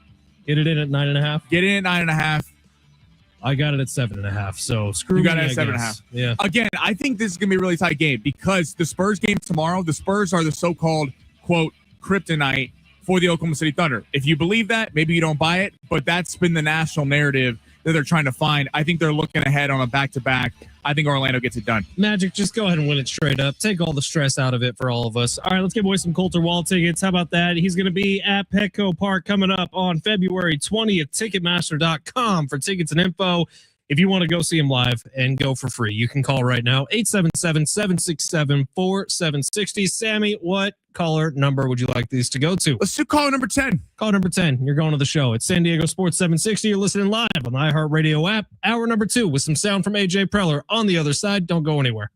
Get it in at 9.5? Get it in at 9.5. I got it at 7.5. So screw you got me, it at 7.5. Yeah. Again, I think this is going to be a really tight game because the Spurs game tomorrow, the Spurs are the so-called, quote, kryptonite for the Oklahoma City Thunder. If you believe that, maybe you don't buy it, but that's been the national narrative that they're trying to find. I think they're looking ahead on a back-to-back. I think Orlando gets it done. Magic, just go ahead and win it straight up. Take all the stress out of it for all of us. All right, let's give away some Coulter Wall tickets. How about that? He's going to be at Petco Park coming up on February 20th. Ticketmaster.com for tickets and info. If you want to go see him live and go for free, you can call right now, 877-767-4760. Sammy, what caller number would you like these to go to? Let's do caller number 10. Caller number 10. You're going to the show. It's San Diego Sports 760. You're listening live on the iHeartRadio app. Hour number 2 with some sound from AJ Preller on the other side. Don't go anywhere.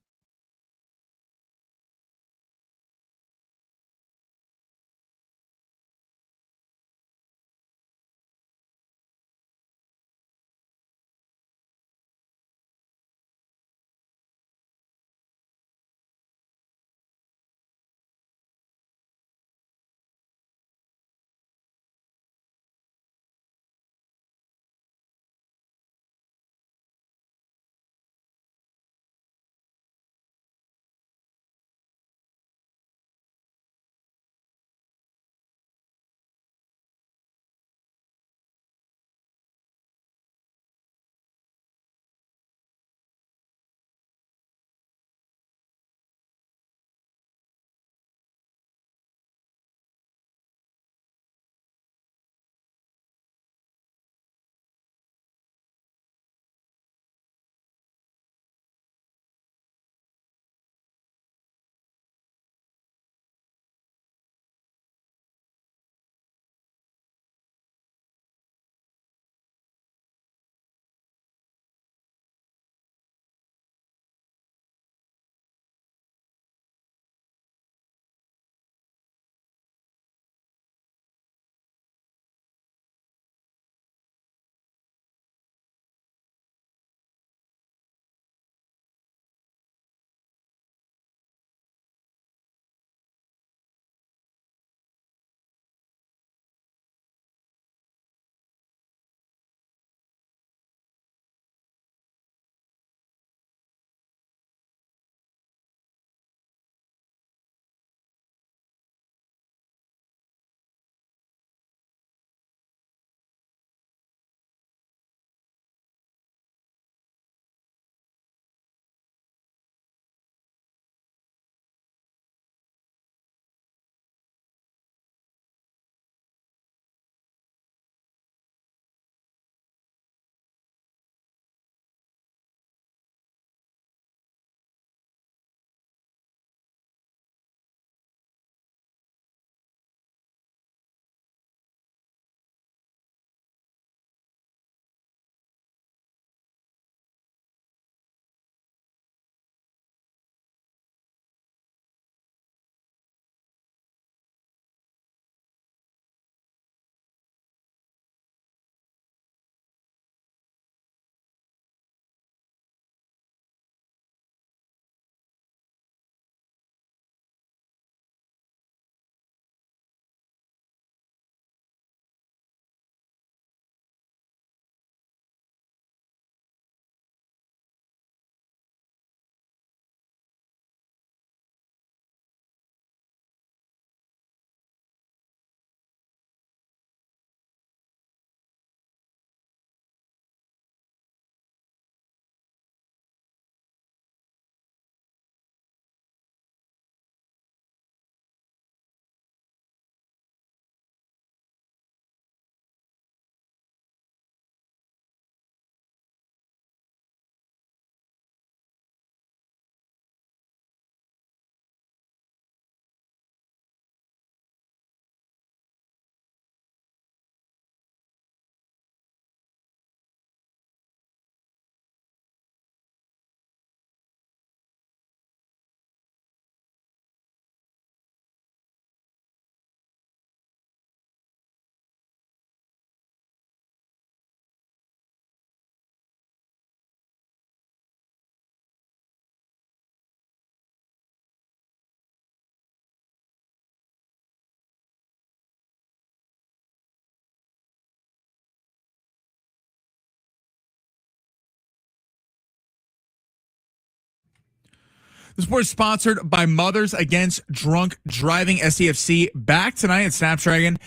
The sport is sponsored by Mothers Against Drunk Driving. SDFC back tonight at Snapdragon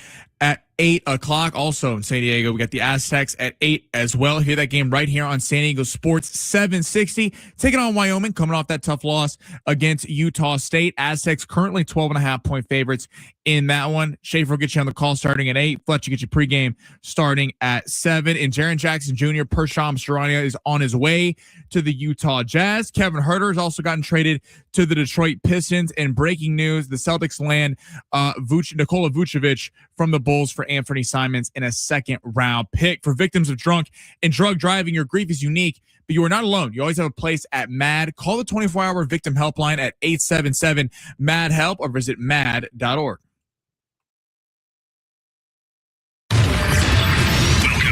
at 8 o'clock. Also in San Diego, we got the Aztecs at 8 as well. Hear that game right here on San Diego Sports 760. Taking on Wyoming, coming off that tough loss against Utah State. Aztecs currently 12.5-point favorites in that one. Schaefer will get you on the call starting at 8. Fletch will get you pregame starting at 7. And Jaren Jackson Jr., Persham Sharania is on his way to the Utah Jazz. Kevin Huerter has also gotten traded to the Detroit Pistons. And breaking news, the Celtics land Nikola Vucevic from the Bulls for Anthony Simons in a second-round pick. For victims of drunk and drug driving, your grief is unique, but you are not alone. You always have a place at MAD. Call the 24-hour victim helpline at 877-MAD-HELP or visit mad.org. Welcome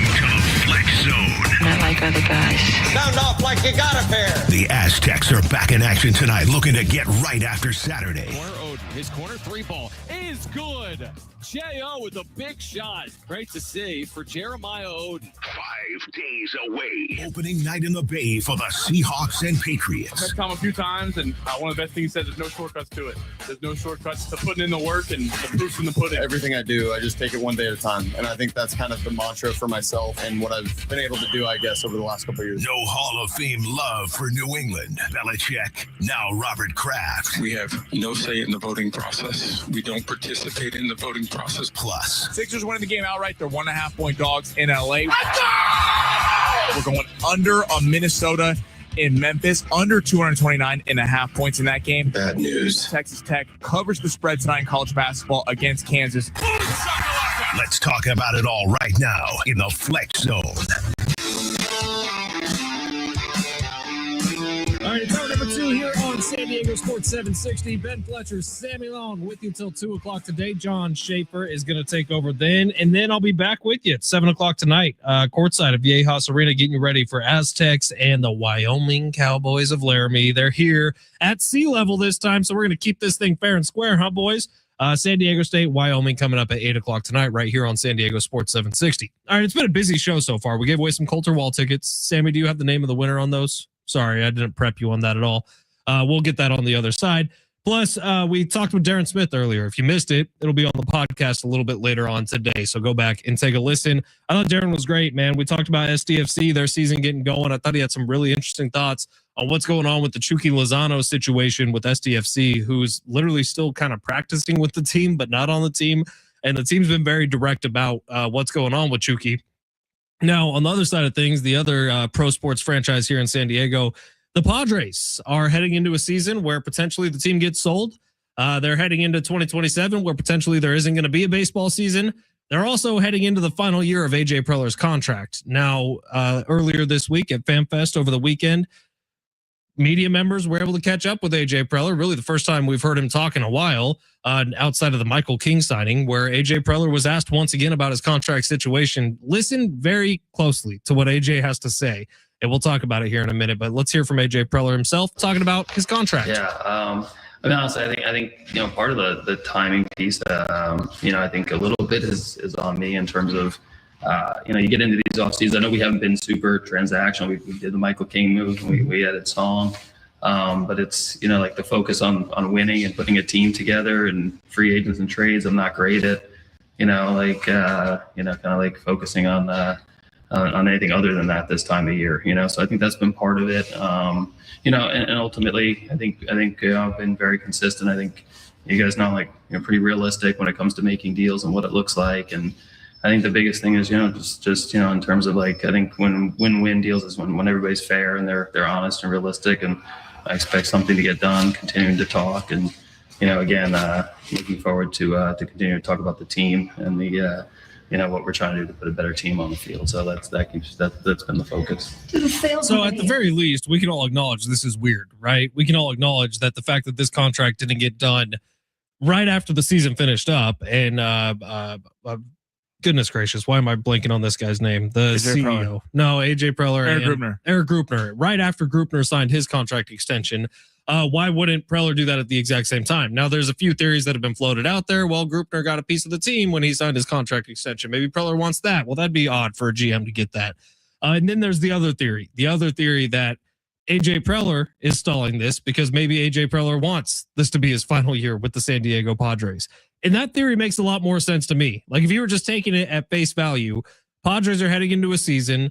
to the Fletch Zone. Not like other guys. Sound off like you got a pair. The Aztecs are back in action tonight, looking to get right after Saturday. His corner three ball is good. J.O. with a big shot. Great to see for Jeremiah Odin. 5 days away. Opening night in the Bay for the Seahawks and I've Patriots. met Tom a few times, and one of the best things he said, there's no shortcuts to it. There's no shortcuts to putting in the work and the proof's in the pudding. Everything I do, I just take it one day at a time. And I think that's kind of the mantra for myself and what I've been able to do, I guess, over the last couple of years. No Hall of Fame love for New England. Belichick, now Robert Kraft. We have no say in the voting process. We don't participate in the voting process. Plus, Sixers winning the game outright. They're 1.5-point dogs in LA. We're going under on Minnesota in Memphis, under 229.5 points in that game. Bad news. Texas Tech covers the spread tonight in college basketball against Kansas. let's talk about it all right now in the Fletch Zone. All right, it's hour number 2 here on San Diego Sports 760. Ben Fletcher, Sammy Long with you till 2 o'clock today. John Schaefer is going to take over then, and then I'll be back with you at 7 o'clock tonight, courtside of Viejas Arena, getting you ready for Aztecs and the Wyoming Cowboys of Laramie. They're here at sea level this time, so we're going to keep this thing fair and square, huh, boys? San Diego State, Wyoming coming up at 8 o'clock tonight right here on San Diego Sports 760. All right, it's been a busy show so far. We gave away some Coulter Wall tickets. Sammy, do you have the name of the winner on those? Sorry, I didn't prep you on that at all. We'll get that on the other side. Plus, we talked with Darren Smith earlier. If you missed it, it'll be on the podcast a little bit later on today. So go back and take a listen. I thought Darren was great, man. We talked about SDFC, their season getting going. I thought he had some really interesting thoughts on what's going on with the Chucky Lozano situation with SDFC, who's literally still kind of practicing with the team, but not on the team. And the team's been very direct about what's going on with Chucky. Now, on the other side of things, the other pro sports franchise here in San Diego, the Padres are heading into a season where potentially the team gets sold. They're heading into 2027 where potentially there isn't going to be a baseball season. They're also heading into the final year of AJ Preller's contract. Now, earlier this week at FanFest over the weekend, media members were able to catch up with AJ Preller. Really the first time we've heard him talk in a while, outside of the Michael King signing, where AJ Preller was asked once again about his contract situation. Listen very closely to what AJ has to say, and we'll talk about it here in a minute. But let's hear from AJ Preller himself talking about his contract. Yeah, I mean, honestly, I think part of the timing piece, I think a little bit is on me in terms of, you get into these off seasons. I know we haven't been super transactional. We did the Michael King move. We added Song. But it's, like the focus on winning and putting a team together and free agents and trades. I'm not great at, kind of like focusing on anything other than that this time of year, so I think that's been part of it. And ultimately I think I've been very consistent. I think you guys know, pretty realistic when it comes to making deals and what it looks like. And I think the biggest thing is, just in terms of I think when win-win deals is when everybody's fair and they're honest and realistic, and I expect something to get done, continuing to talk, and again, looking forward to continue to talk about the team and the what we're trying to do to put a better team on the field. So that's been the focus. So at the very least, we can all acknowledge this is weird, right? We can all acknowledge that the fact that this contract didn't get done right after the season finished up, and goodness gracious, why am I blanking on this guy's name? The AJ CEO. Preller. No, AJ Preller. Eric Grupner. Right after Grupner signed his contract extension. Why wouldn't Preller do that at the exact same time? Now, there's a few theories that have been floated out there. Well, Grupner got a piece of the team when he signed his contract extension. Maybe Preller wants that. Well, that'd be odd for a GM to get that. And then there's the other theory. The other theory that AJ Preller is stalling this because maybe AJ Preller wants this to be his final year with the San Diego Padres. And that theory makes a lot more sense to me. Like if you were just taking it at face value, Padres are heading into a season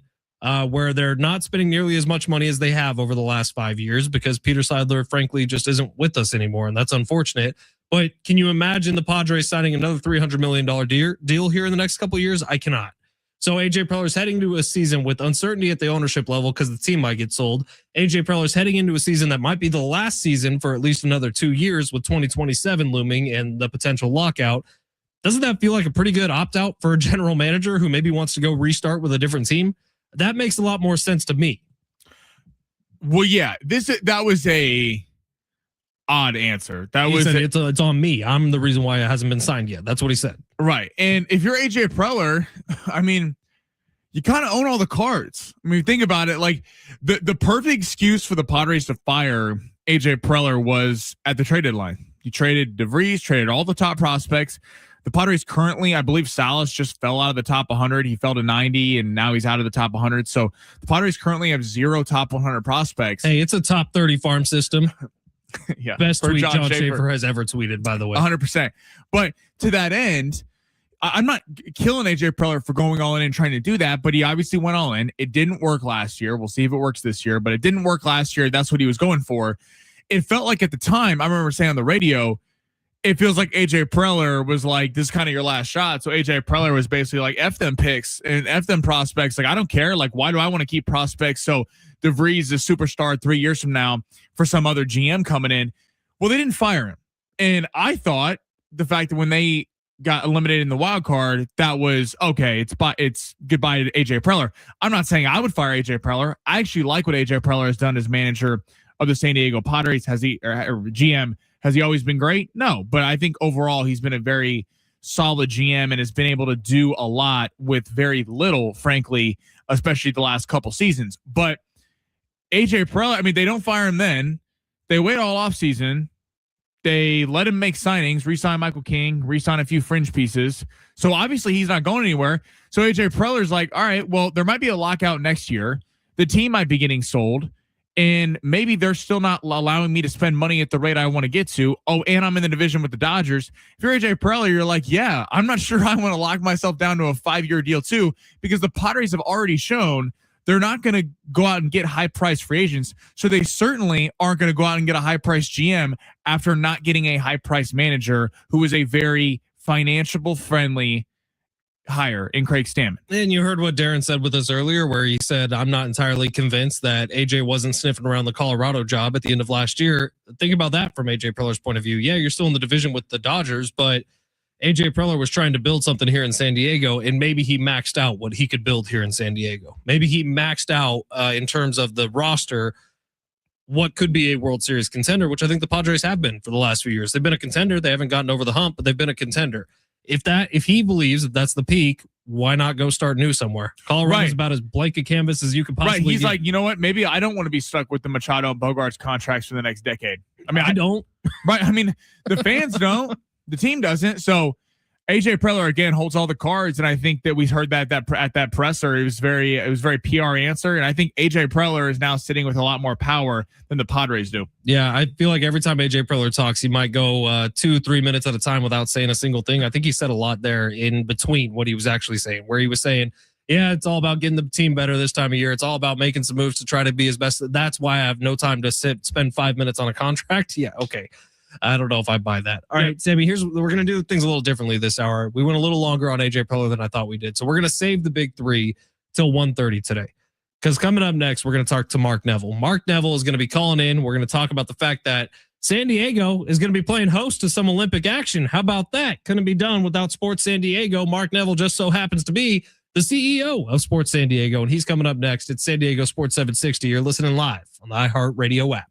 where they're not spending nearly as much money as they have over the last 5 years because Peter Seidler, frankly, just isn't with us anymore. And that's unfortunate. But can you imagine the Padres signing another $300 million deal here in the next couple of years? I cannot. So AJ Preller is heading to a season with uncertainty at the ownership level because the team might get sold. AJ Preller is heading into a season that might be the last season for at least another 2 years with 2027 looming and the potential lockout. Doesn't that feel like a pretty good opt-out for a general manager who maybe wants to go restart with a different team? That makes a lot more sense to me. Well, yeah, that was a odd answer. It's on me. I'm the reason why it hasn't been signed yet. That's what he said. Right. And if you're AJ Preller, I mean, you kind of own all the cards. I mean, think about it. Like the perfect excuse for the Padres to fire AJ Preller was at the trade deadline. You traded DeVries, traded all the top prospects. The Padres currently, I believe Salas just fell out of the top 100. He fell to 90 and now he's out of the top 100. So the Padres currently have 0 top 100 prospects. Hey, it's a top 30 farm system. Yeah. Best tweet John Schaefer has ever tweeted, by the way. 100%. But to that end, I'm not killing AJ Preller for going all in and trying to do that, but he obviously went all in. It didn't work last year. We'll see if it works this year, but it didn't work last year. That's what he was going for. It felt like at the time, I remember saying on the radio, it feels like AJ Preller was like, this is kind of your last shot. So AJ Preller was basically like, F them picks and F them prospects. Like, I don't care. Like, why do I want to keep prospects? So DeVries is a superstar 3 years from now for some other GM coming in. Well, they didn't fire him. And I thought the fact that when they got eliminated in the wild card, that was okay. It's goodbye to AJ Preller. I'm not saying I would fire AJ Preller. I actually like what AJ Preller has done as manager of the San Diego Padres. Has he or GM? Has he always been great? No, but I think overall he's been a very solid GM and has been able to do a lot with very little, frankly, especially the last couple seasons. But AJ Preller, I mean, they don't fire him then. They wait all off season. They let him make signings, re-sign Michael King, re-sign a few fringe pieces. So obviously he's not going anywhere. So AJ Preller's like, all right, well, there might be a lockout next year. The team might be getting sold. And maybe they're still not allowing me to spend money at the rate I want to get to. Oh, and I'm in the division with the Dodgers. If you're AJ Preller, you're like, yeah, I'm not sure I want to lock myself down to a 5-year deal too, because the Padres have already shown they're not going to go out and get high-priced free agents. So they certainly aren't going to go out and get a high-priced GM after not getting a high-priced manager who is a very financial-friendly hire in Craig Stammen. And you heard what Darren said with us earlier, where he said, I'm not entirely convinced that AJ wasn't sniffing around the Colorado job at the end of last year. Think about that from AJ Preller's point of view. Yeah, you're still in the division with the Dodgers, but AJ Preller was trying to build something here in San Diego, and maybe he maxed out what he could build here in San Diego. Maybe he maxed out in terms of the roster what could be a World Series contender, which I think the Padres have been for the last few years. They've been a contender. They haven't gotten over the hump, but they've been a contender. If he believes that that's the peak, why not go start new somewhere? Colorado's about as blank a canvas as you could possibly He's get. like, you know what? Maybe I don't want to be stuck with the Machado and Bogarts contracts for the next decade. I mean, I don't. Right. I mean, the fans don't. The team doesn't. So AJ Preller again holds all the cards, and I think that we heard that at that presser, it was very PR answer, and I think AJ Preller is now sitting with a lot more power than the Padres do. Yeah, I feel like every time AJ Preller talks, he might go 2-3 minutes at a time without saying a single thing. I think he said a lot there in between what he was actually saying, where he was saying, yeah, it's all about getting the team better this time of year. It's all about making some moves to try to be his best. That's why I have no time to spend 5 minutes on a contract. Yeah, okay. I don't know if I buy that. All right, Sammy, we're going to do things a little differently this hour. We went a little longer on AJ Preller than I thought we did. So we're going to save the big three till 1:30 today. Because coming up next, we're going to talk to Mark Neville. Mark Neville is going to be calling in. We're going to talk about the fact that San Diego is going to be playing host to some Olympic action. How about that? Couldn't be done without Sports San Diego. Mark Neville just so happens to be the CEO of Sports San Diego, and he's coming up next. It's San Diego Sports 760. You're listening live on the iHeartRadio app.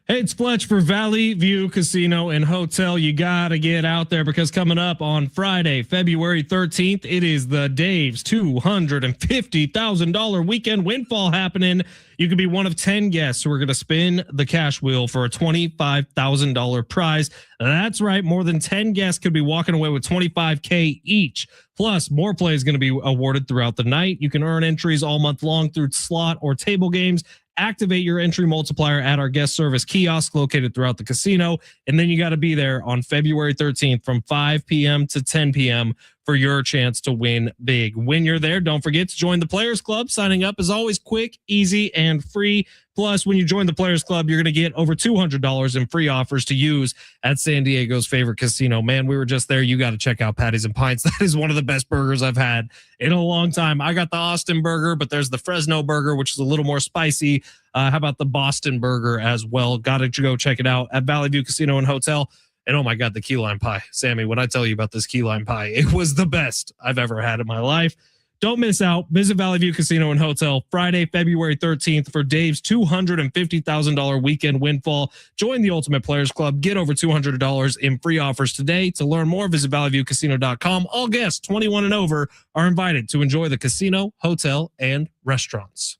Hey, it's Fletch for Valley View Casino and Hotel. You got to get out there because coming up on Friday, February 13th, it is the Dave's $250,000 weekend windfall happening. You could be one of 10 guests who are going to spin the cash wheel for a $25,000 prize. That's right. More than 10 guests could be walking away with $25K each. Plus, more play is going to be awarded throughout the night. You can earn entries all month long through slot or table games. Activate your entry multiplier at our guest service kiosk located throughout the casino. And then you got to be there on February 13th from 5 p.m. to 10 p.m. for your chance to win big. When you're there, don't forget to join the Players Club. Signing up is always quick, easy, and free. Plus, when you join the Players Club, you're going to get over $200 in free offers to use at San Diego's favorite casino. Man, we were just there. You got to check out Patties and Pints. That is one of the best burgers I've had in a long time. I got the Austin burger, but there's the Fresno burger, which is a little more spicy. How about the Boston burger as well? Got to go check it out at Valley View Casino and Hotel. And oh my God, the key lime pie. Sammy, when I tell you about this key lime pie, it was the best I've ever had in my life. Don't miss out. Visit Valley View Casino and Hotel Friday, February 13th for Dave's $250,000 weekend windfall. Join the Ultimate Players Club. Get over $200 in free offers today. To learn more, visit valleyviewcasino.com. All guests 21 and over are invited to enjoy the casino, hotel, and restaurants.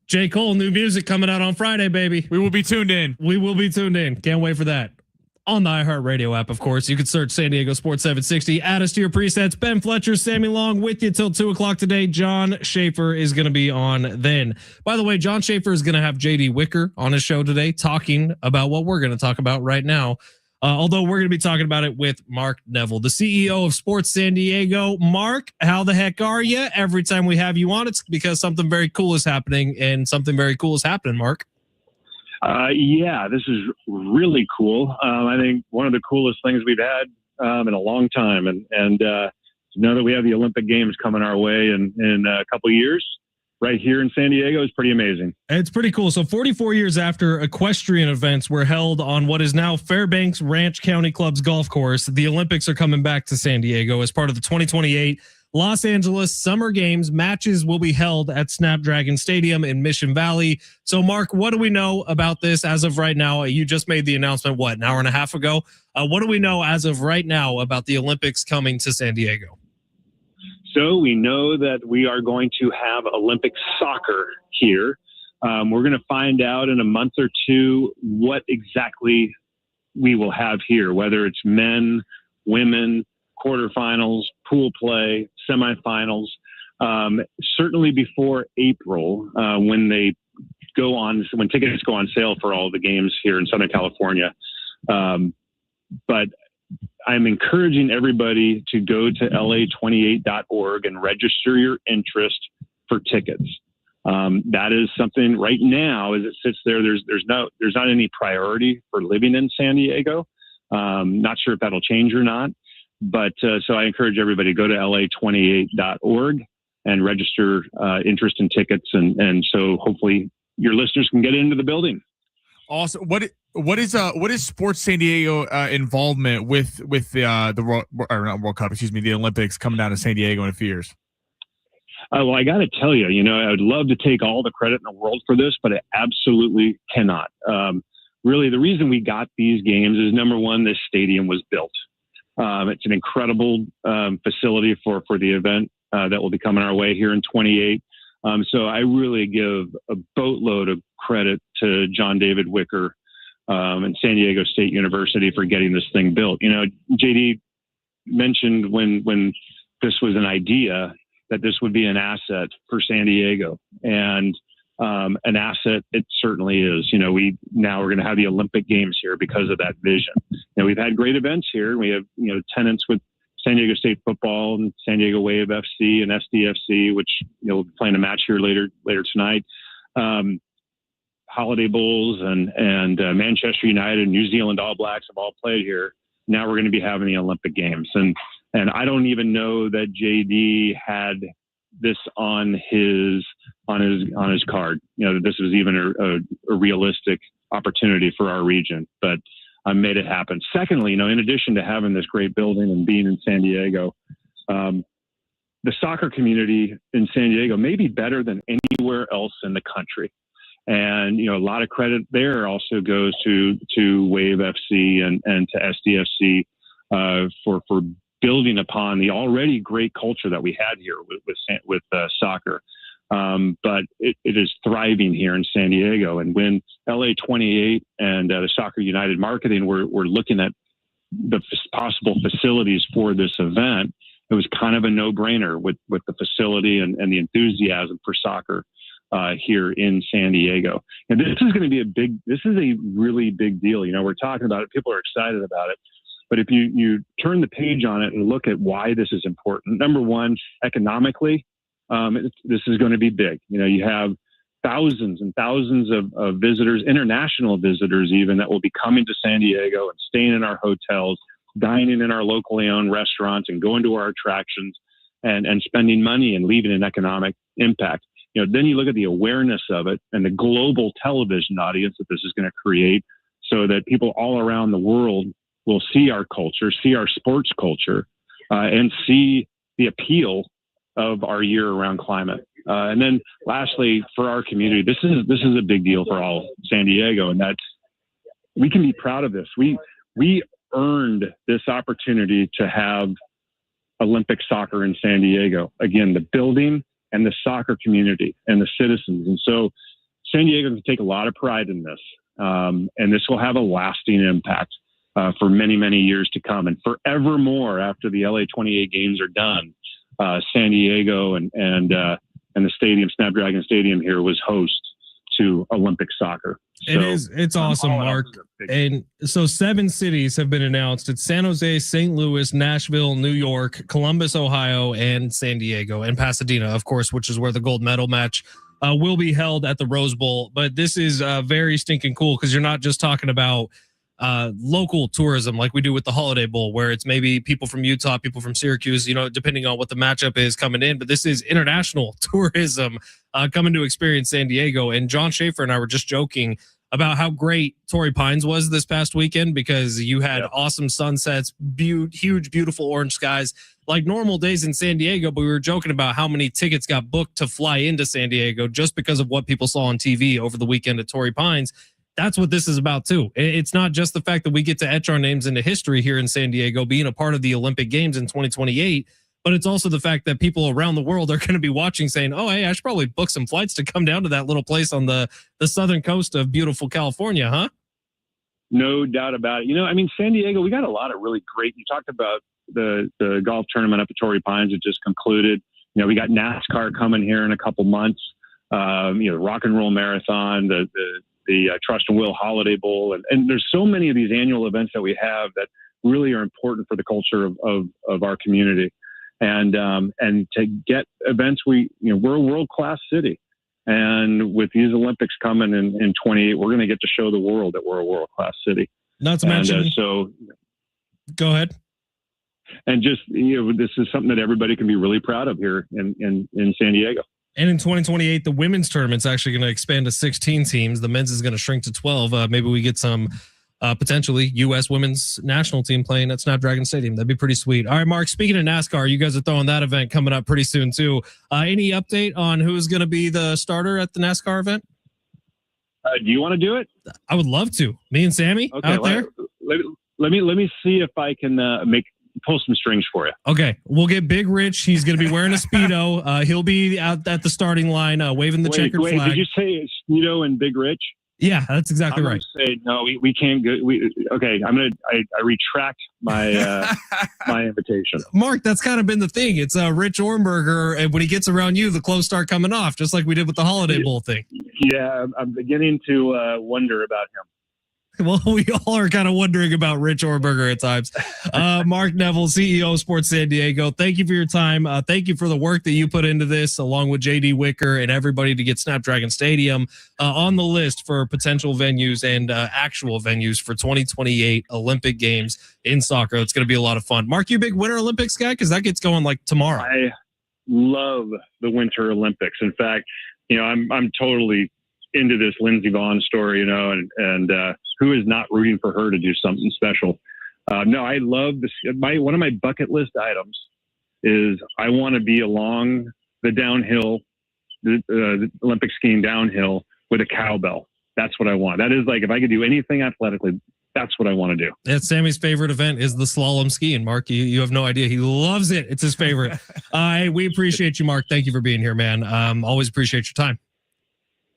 J. Cole, new music coming out on Friday, baby. We will be tuned in. We will be tuned in. Can't wait for that. On the iHeartRadio app, of course. You can search San Diego Sports 760. Add us to your presets. Ben Fletcher, Sammy Long with you till 2 o'clock today. John Schaefer is going to be on then. By the way, John Schaefer is going to have JD Wicker on his show today talking about what we're going to talk about right now. Although we're going to be talking about it with Mark Neville, the CEO of Sports San Diego. Mark, how the heck are you? Every time we have you on, it's because something very cool is happening, and something very cool is happening, Mark. Yeah, this is really cool. I think one of the coolest things we've had in a long time. And to know that we have the Olympic Games coming our way in a couple of years, right here in San Diego is pretty amazing. It's pretty cool. So 44 years after equestrian events were held on what is now Fairbanks Ranch County Club's golf course, the Olympics are coming back to San Diego as part of the 2028 Los Angeles Summer Games. Matches will be held at Snapdragon Stadium in Mission Valley. So, Mark, what do we know about this as of right now? You just made the announcement, an hour and a half ago? What do we know as of right now about the Olympics coming to San Diego? So we know that we are going to have Olympic soccer here. We're going to find out in a month or two what exactly we will have here, whether it's men, women, quarterfinals, pool play, semifinals. Certainly before April, when tickets go on sale for all the games here in Southern California. But I'm encouraging everybody to go to la28.org and register your interest for tickets. That is something right now as it sits there. There's not any priority for living in San Diego. Not sure if that'll change or not, but so I encourage everybody to go to la28.org and register interest in tickets, and so hopefully your listeners can get into the building. Also, what is Sports San Diego involvement with the Olympics coming down to San Diego in a few years? Well, I got to tell you, I would love to take all the credit in the world for this, but I absolutely cannot. Really, the reason we got these games is, number one, this stadium was built. It's an incredible facility for the event that will be coming our way here in 28. So I really give a boatload of credit to John David Wicker and San Diego State University for getting this thing built. JD mentioned when this was an idea that this would be an asset for San Diego, and an asset it certainly is. We're going to have the Olympic Games here because of that vision. We've had great events here. We have tenants with San Diego State football and San Diego Wave FC and SDFC, which we'll be playing a match here later tonight. Holiday Bulls and Manchester United and New Zealand All Blacks have all played here. Now we're going to be having the Olympic Games, and I don't even know that JD had this on his card. That this was even a realistic opportunity for our region, but I made it happen. Secondly, in addition to having this great building and being in San Diego, the soccer community in San Diego may be better than anywhere else in the country. And, a lot of credit there also goes to Wave FC and to SDFC for building upon the already great culture that we had here with soccer. But it is thriving here in San Diego. And when LA28 and the Soccer United Marketing were looking at the possible facilities for this event, it was kind of a no-brainer with the facility and the enthusiasm for soccer here in San Diego. And this is going to be this is a really big deal. We're talking about it. People are excited about it. But if you turn the page on it and look at why this is important, number one, economically, this is going to be big. You have thousands and thousands of visitors, international visitors even, that will be coming to San Diego and staying in our hotels, dining in our locally owned restaurants and going to our attractions and spending money and leaving an economic impact. Then you look at the awareness of it and the global television audience that this is going to create, so that people all around the world will see our culture, see our sports culture, and see the appeal of our year-round climate. And then lastly, for our community, this is a big deal for all San Diego, and that's, we can be proud of this. We earned this opportunity to have Olympic soccer in San Diego. Again, the building and the soccer community and the citizens. And so San Diego can take a lot of pride in this. And this will have a lasting impact for many, many years to come. And forevermore, after the LA28 games are done, San Diego and the stadium, Snapdragon Stadium here, was host to Olympic soccer. It's awesome, Mark. And so 7 cities have been announced. It's San Jose, St. Louis, Nashville, New York, Columbus, Ohio, and San Diego, and Pasadena, of course, which is where the gold medal match will be held at the Rose Bowl. But this is very stinking cool, because you're not just talking about local tourism like we do with the Holiday Bowl, where it's maybe people from Utah, people from Syracuse, depending on what the matchup is coming in. But this is international tourism coming to experience San Diego. And John Schaefer and I were just joking about how great Torrey Pines was this past weekend, because you had awesome sunsets, huge, beautiful orange skies, like normal days in San Diego. But we were joking about how many tickets got booked to fly into San Diego just because of what people saw on TV over the weekend at Torrey Pines. That's what this is about too. It's not just the fact that we get to etch our names into history here in San Diego, being a part of the Olympic Games in 2028, but it's also the fact that people around the world are going to be watching saying, oh, hey, I should probably book some flights to come down to that little place on the southern coast of beautiful California, huh? No doubt about it. San Diego, we got a lot of really great, you talked about the golf tournament up at Torrey Pines that just concluded. We got NASCAR coming here in a couple months, Rock and Roll Marathon, the Trust and Will Holiday Bowl. And there's so many of these annual events that we have that really are important for the culture of our community. And to get events, we're a world-class city. And with these Olympics coming in 28, we're going to get to show the world that we're a world-class city. Not to mention. Go ahead. And just, this is something that everybody can be really proud of here in San Diego. And in 2028, the women's tournament's actually going to expand to 16 teams. The men's is going to shrink to 12. Maybe we get some potentially U.S. women's national team playing at Snapdragon Stadium. That'd be pretty sweet. All right, Mark, speaking of NASCAR, you guys are throwing that event coming up pretty soon too. Any update on who's going to be the starter at the NASCAR event? Do you want to do it? I would love to. Me and Sammy out there. Let me see if I can pull some strings for you. Okay, we'll get Big Rich. He's going to be wearing a Speedo. He'll be out at the starting line, waving the checkered flag. Did you say Speedo and Big Rich? Yeah, that's exactly right. Say no, we can't go. Okay, I retract my my invitation. Mark, that's kind of been the thing. It's Rich Ornberger, and when he gets around you, the clothes start coming off, just like we did with the Holiday Bowl thing. Yeah, I'm beginning to wonder about him. Well, we all are kind of wondering about Rich Orberger at times. Mark Neville, CEO of Sports San Diego, thank you for your time. Thank you for the work that you put into this, along with JD Wicker and everybody, to get Snapdragon Stadium on the list for potential venues and actual venues for 2028 Olympic Games in soccer. It's going to be a lot of fun. Mark, you a big Winter Olympics guy? Because that gets going like tomorrow. I love the Winter Olympics. In fact, I'm totally into this Lindsey Vonn story, and who is not rooting for her to do something special? No, I love this. One of my bucket list items is I want to be along the downhill, the Olympic skiing downhill with a cowbell. That's what I want. That is like, if I could do anything athletically, that's what I want to do. That's Sammy's favorite event is the slalom skiing. Mark, you have no idea. He loves it. It's his favorite. We appreciate you, Mark. Thank you for being here, man. Always appreciate your time.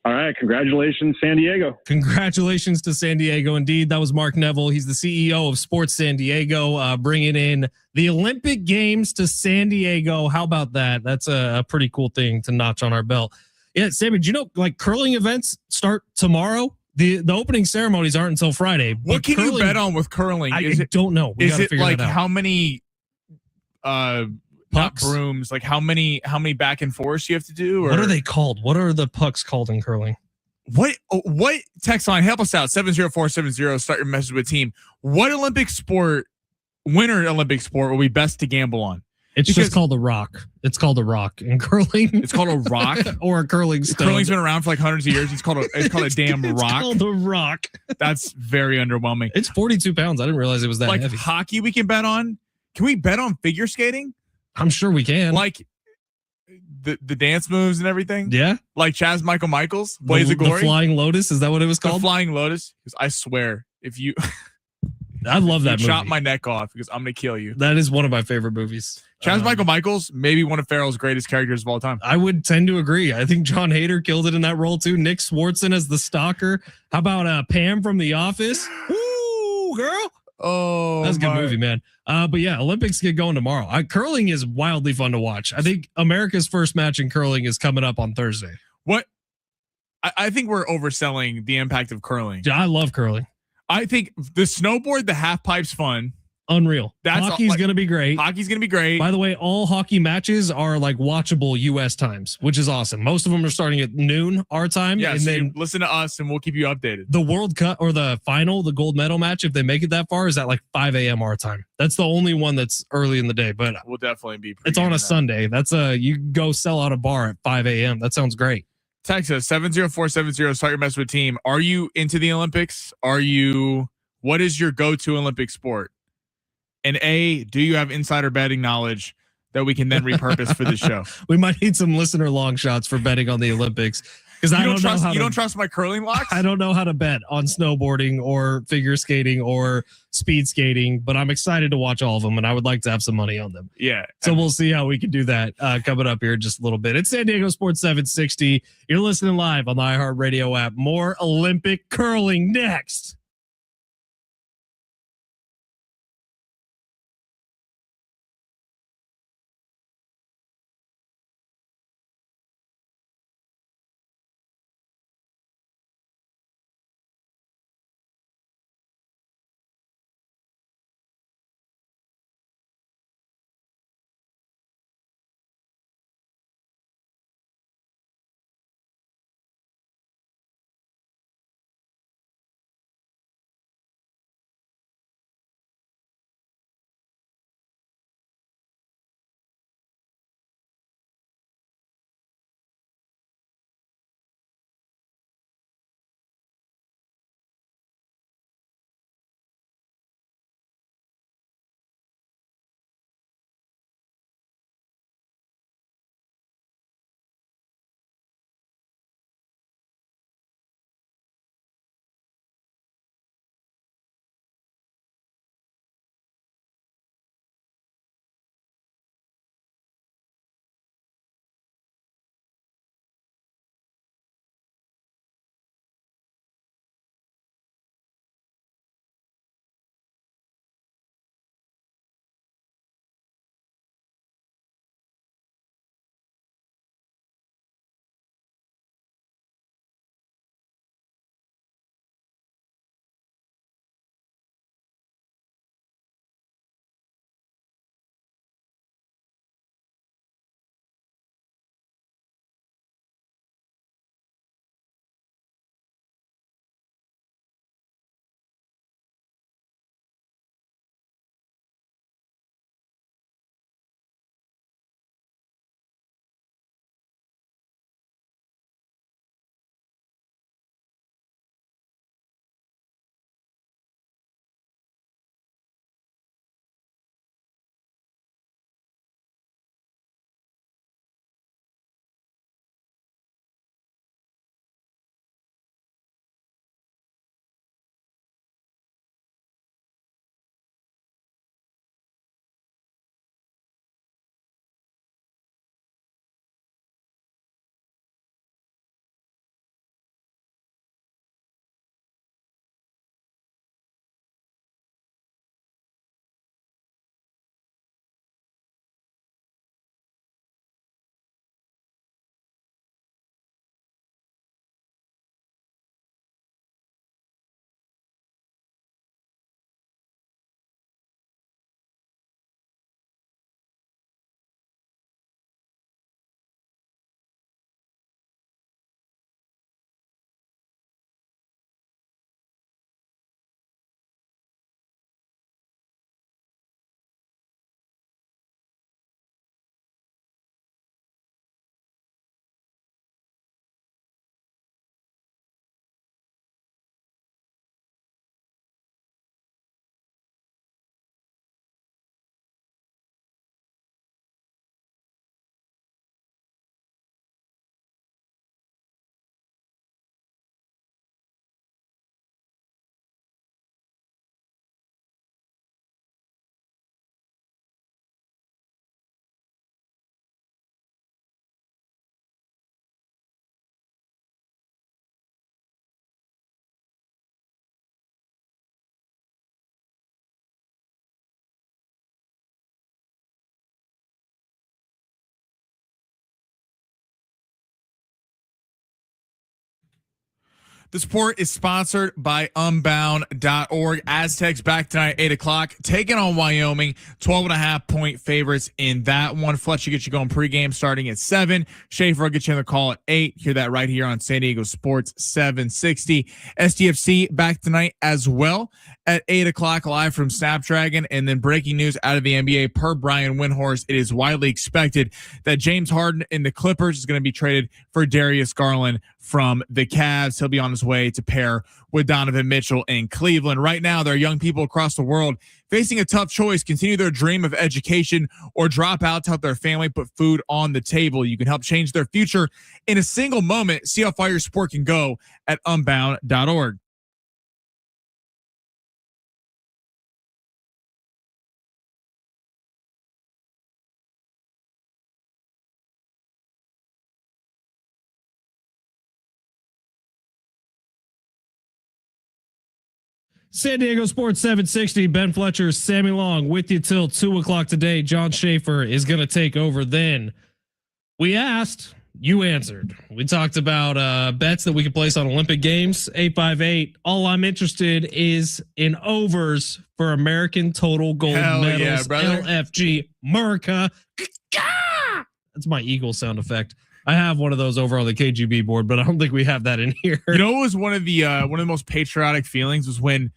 All right. Congratulations, San Diego. Congratulations to San Diego. Indeed, that was Mark Neville. He's the CEO of Sports San Diego, bringing in the Olympic Games to San Diego. How about that? That's a pretty cool thing to notch on our belt. Yeah, Sammy, do you know, like, curling events start tomorrow? The opening ceremonies aren't until Friday. What can you bet on with curling? I don't know. Is it like how many pucks? Not brooms, like how many back and forths you have to do? Or what are they called? What are the pucks called in curling? What text line? Help us out. 70470. Start your message with team. What winter Olympic sport will be best to gamble on? It's just called the rock. It's called a rock in curling. It's called a rock or a curling stone. Curling's been around for like hundreds of years. It's called a damn rock. It's called a rock. That's very underwhelming. It's 42 pounds. I didn't realize it was that like heavy. Hockey we can bet on. Can we bet on figure skating? I'm sure we can. Like the dance moves and everything. Yeah. Like Chaz Michaels, Blaze of Glory. The Flying Lotus. Is that what it was called? The Flying Lotus. Because I swear, if you I love that movie. Chop my neck off because I'm going to kill you. That is one of my favorite movies. Chaz Michaels, maybe one of Farrell's greatest characters of all time. I would tend to agree. I think John Hader killed it in that role too. Nick Swartzen as the stalker. How about Pam from The Office? Woo, girl. Oh, that's a good movie, man. But yeah, Olympics get going tomorrow. Curling is wildly fun to watch. I think America's first match in curling is coming up on Thursday. What? I think we're overselling the impact of curling. Yeah, I love curling. I think the snowboard, the half pipe's fun. Unreal. Hockey's going to be great. Hockey's going to be great. By the way, all hockey matches are like watchable U.S. times, which is awesome. Most of them are starting at noon our time. Yeah, and so then listen to us and we'll keep you updated. The World Cup or the final, the gold medal match, if they make it that far, is at like 5 a.m. our time. That's the only one that's early in the day, but we'll definitely be. It's on a Sunday. That's you go sell out a bar at 5 a.m. That sounds great. Text us 70470. Start your mess with team. Are you into the Olympics? What is your go-to Olympic sport? And do you have insider betting knowledge that we can then repurpose for the show? We might need some listener long shots for betting on the Olympics because I don't trust. You don't trust my curling locks? I don't know how to bet on snowboarding or figure skating or speed skating, but I'm excited to watch all of them, and I would like to have some money on them. Yeah. So we'll see how we can do that coming up here in just a little bit. It's San Diego Sports 760. You're listening live on the iHeartRadio app. More Olympic curling next. The sport is sponsored by Unbound.org. Aztecs back tonight, 8 o'clock, taking on Wyoming. 12.5-point favorites in that one. Fletch will get you going pregame starting at 7. Schaefer will get you on the call at 8. Hear that right here on San Diego Sports 760. SDFC back tonight as well at 8 o'clock live from Snapdragon. And then breaking news out of the NBA per Brian Windhorst. It is widely expected that James Harden in the Clippers is going to be traded for Darius Garland from the Cavs. He'll be on his way to pair with Donovan Mitchell in Cleveland. Right now, there are young people across the world facing a tough choice: continue their dream of education or drop out to help their family put food on the table. You can help change their future in a single moment. See how far your sport can go at Unbound.org. San Diego Sports 760, Ben Fletcher, Sammy Long with you till 2 o'clock today. John Schaefer is going to take over then. We asked, you answered. We talked about bets that we could place on Olympic Games, 858. All I'm interested is in overs for American total gold medals. Yeah, brother. LFG, America. That's my Eagle sound effect. I have one of those over on the KGB board, but I don't think we have that in here. You know, it was one of the most patriotic feelings was when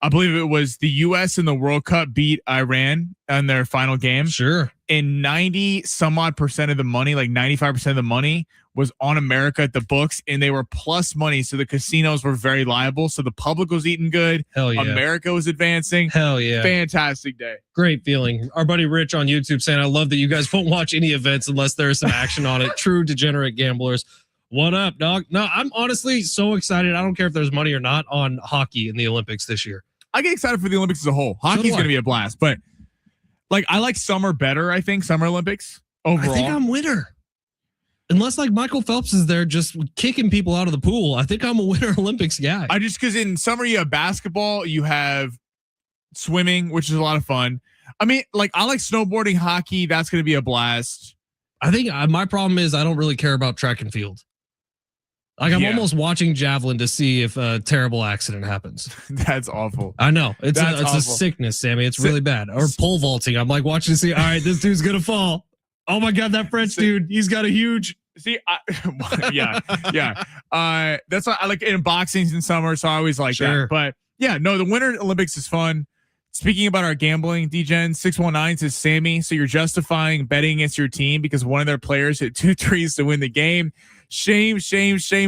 I believe it was the U.S. in the World Cup beat Iran in their final game. Sure. And 90 some odd percent of the money, like 95% of the money, was on America at the books, and they were plus money. So the casinos were very liable. So the public was eating good. Hell yeah. America was advancing. Hell yeah. Fantastic day. Great feeling. Our buddy Rich on YouTube saying, I love that you guys won't watch any events unless there's some action on it. True degenerate gamblers. What up, dog? No, I'm honestly so excited. I don't care if there's money or not on hockey in the Olympics this year. I get excited for the Olympics as a whole. Hockey's going to be a blast, but like I like summer better. I think Summer Olympics overall. I think I'm winter. Unless like Michael Phelps is there just kicking people out of the pool. I think I'm a Winter Olympics guy. Because in summer you have basketball, you have swimming, which is a lot of fun. I mean, like I like snowboarding, hockey. That's going to be a blast. I think my problem is I don't really care about track and field. Like I'm almost watching javelin to see if a terrible accident happens. That's awful. I know it's a sickness, Sammy. It's really bad. Or pole vaulting. I'm like watching to see. All right, this dude's gonna fall. Oh my god, that French dude. He's got a huge. See, yeah. That's why I like in boxing in summer, so I always like that. But yeah, no, the Winter Olympics is fun. Speaking about our gambling, DGen 619 says Sammy. So you're justifying betting against your team because one of their players hit 2 threes to win the game. Shame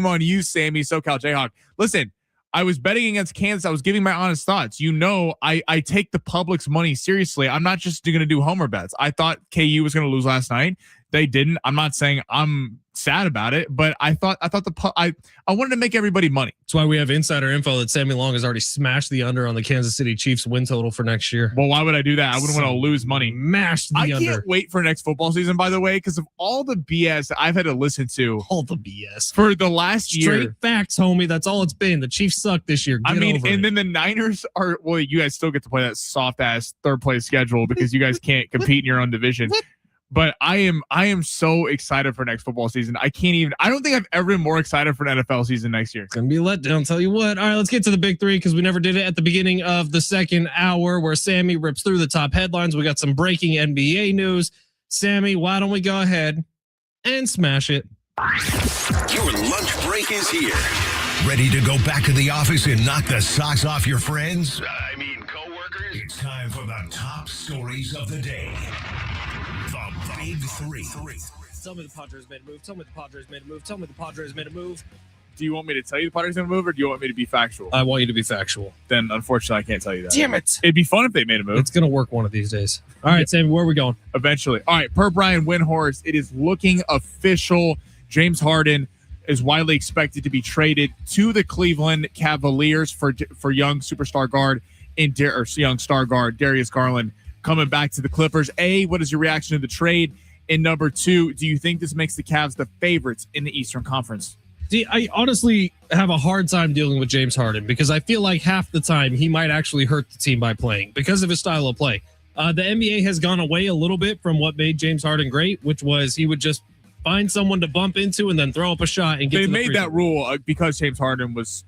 on you, Sammy, SoCal Jayhawk. Listen, I was betting against Kansas. I was giving my honest thoughts. You know, I take the public's money seriously. I'm not just going to do homer bets. I thought KU was going to lose last night. They didn't. I'm not saying I'm sad about it, but I wanted to make everybody money. That's why we have insider info that Sammy Long has already smashed the under on the Kansas City Chiefs win total for next year. Well, why would I do that? I wouldn't want to lose money. Smashed the under. I can't wait for next football season, by the way, because of all the BS that I've had to listen to. All the BS for the last year. Straight facts, homie. That's all it's been. The Chiefs suck this year. Then the Niners are, well, you guys still get to play that soft ass third place schedule because you guys can't compete in your own division. But I am so excited for next football season. I don't think I've ever been more excited for an NFL season next year. It's going to be a letdown, tell you what. All right, let's get to the big three because we never did it at the beginning of the second hour where Sammy rips through the top headlines. We got some breaking NBA news. Sammy, why don't we go ahead and smash it? Your lunch break is here. Ready to go back to the office and knock the socks off your friends? Coworkers? It's time for the top stories of the day. The Big Three. Tell me the Padres made a move. Tell me the Padres made a move. Tell me the Padres made a move. Do you want me to tell you the Padres going to move, or do you want me to be factual? I want you to be factual. Then, unfortunately, I can't tell you that. Damn it. It'd be fun if they made a move. It's going to work one of these days. All right, Sammy, where are we going? Eventually. All right, per Brian Windhorst, it is looking official. James Harden is widely expected to be traded to the Cleveland Cavaliers for young superstar guard young star guard Darius Garland coming back to the Clippers. A, what is your reaction to the trade? And number two, do you think this makes the Cavs the favorites in the Eastern Conference? See, I honestly have a hard time dealing with James Harden because I feel like half the time he might actually hurt the team by playing because of his style of play. The NBA has gone away a little bit from what made James Harden great, which was he would just Find someone to bump into and then throw up a shot and get. They made that rule because James Harden was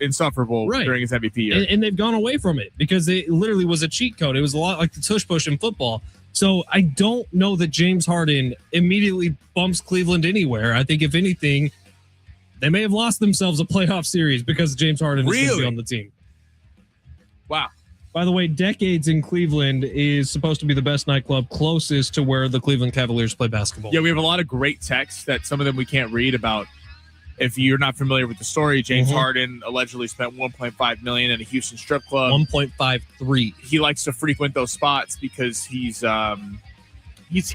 insufferable during his MVP year, and they've gone away from it because it literally was a cheat code. It was a lot like the tush push in football. So I don't know that James Harden immediately bumps Cleveland anywhere. I think if anything, they may have lost themselves a playoff series because James Harden is going to be on the team. Wow. By the way, Decades in Cleveland is supposed to be the best nightclub closest to where the Cleveland Cavaliers play basketball. Yeah, we have a lot of great texts that some of them we can't read about. If you're not familiar with the story, James Harden allegedly spent $1.5 million in a Houston strip club. 1.53. He likes to frequent those spots because he's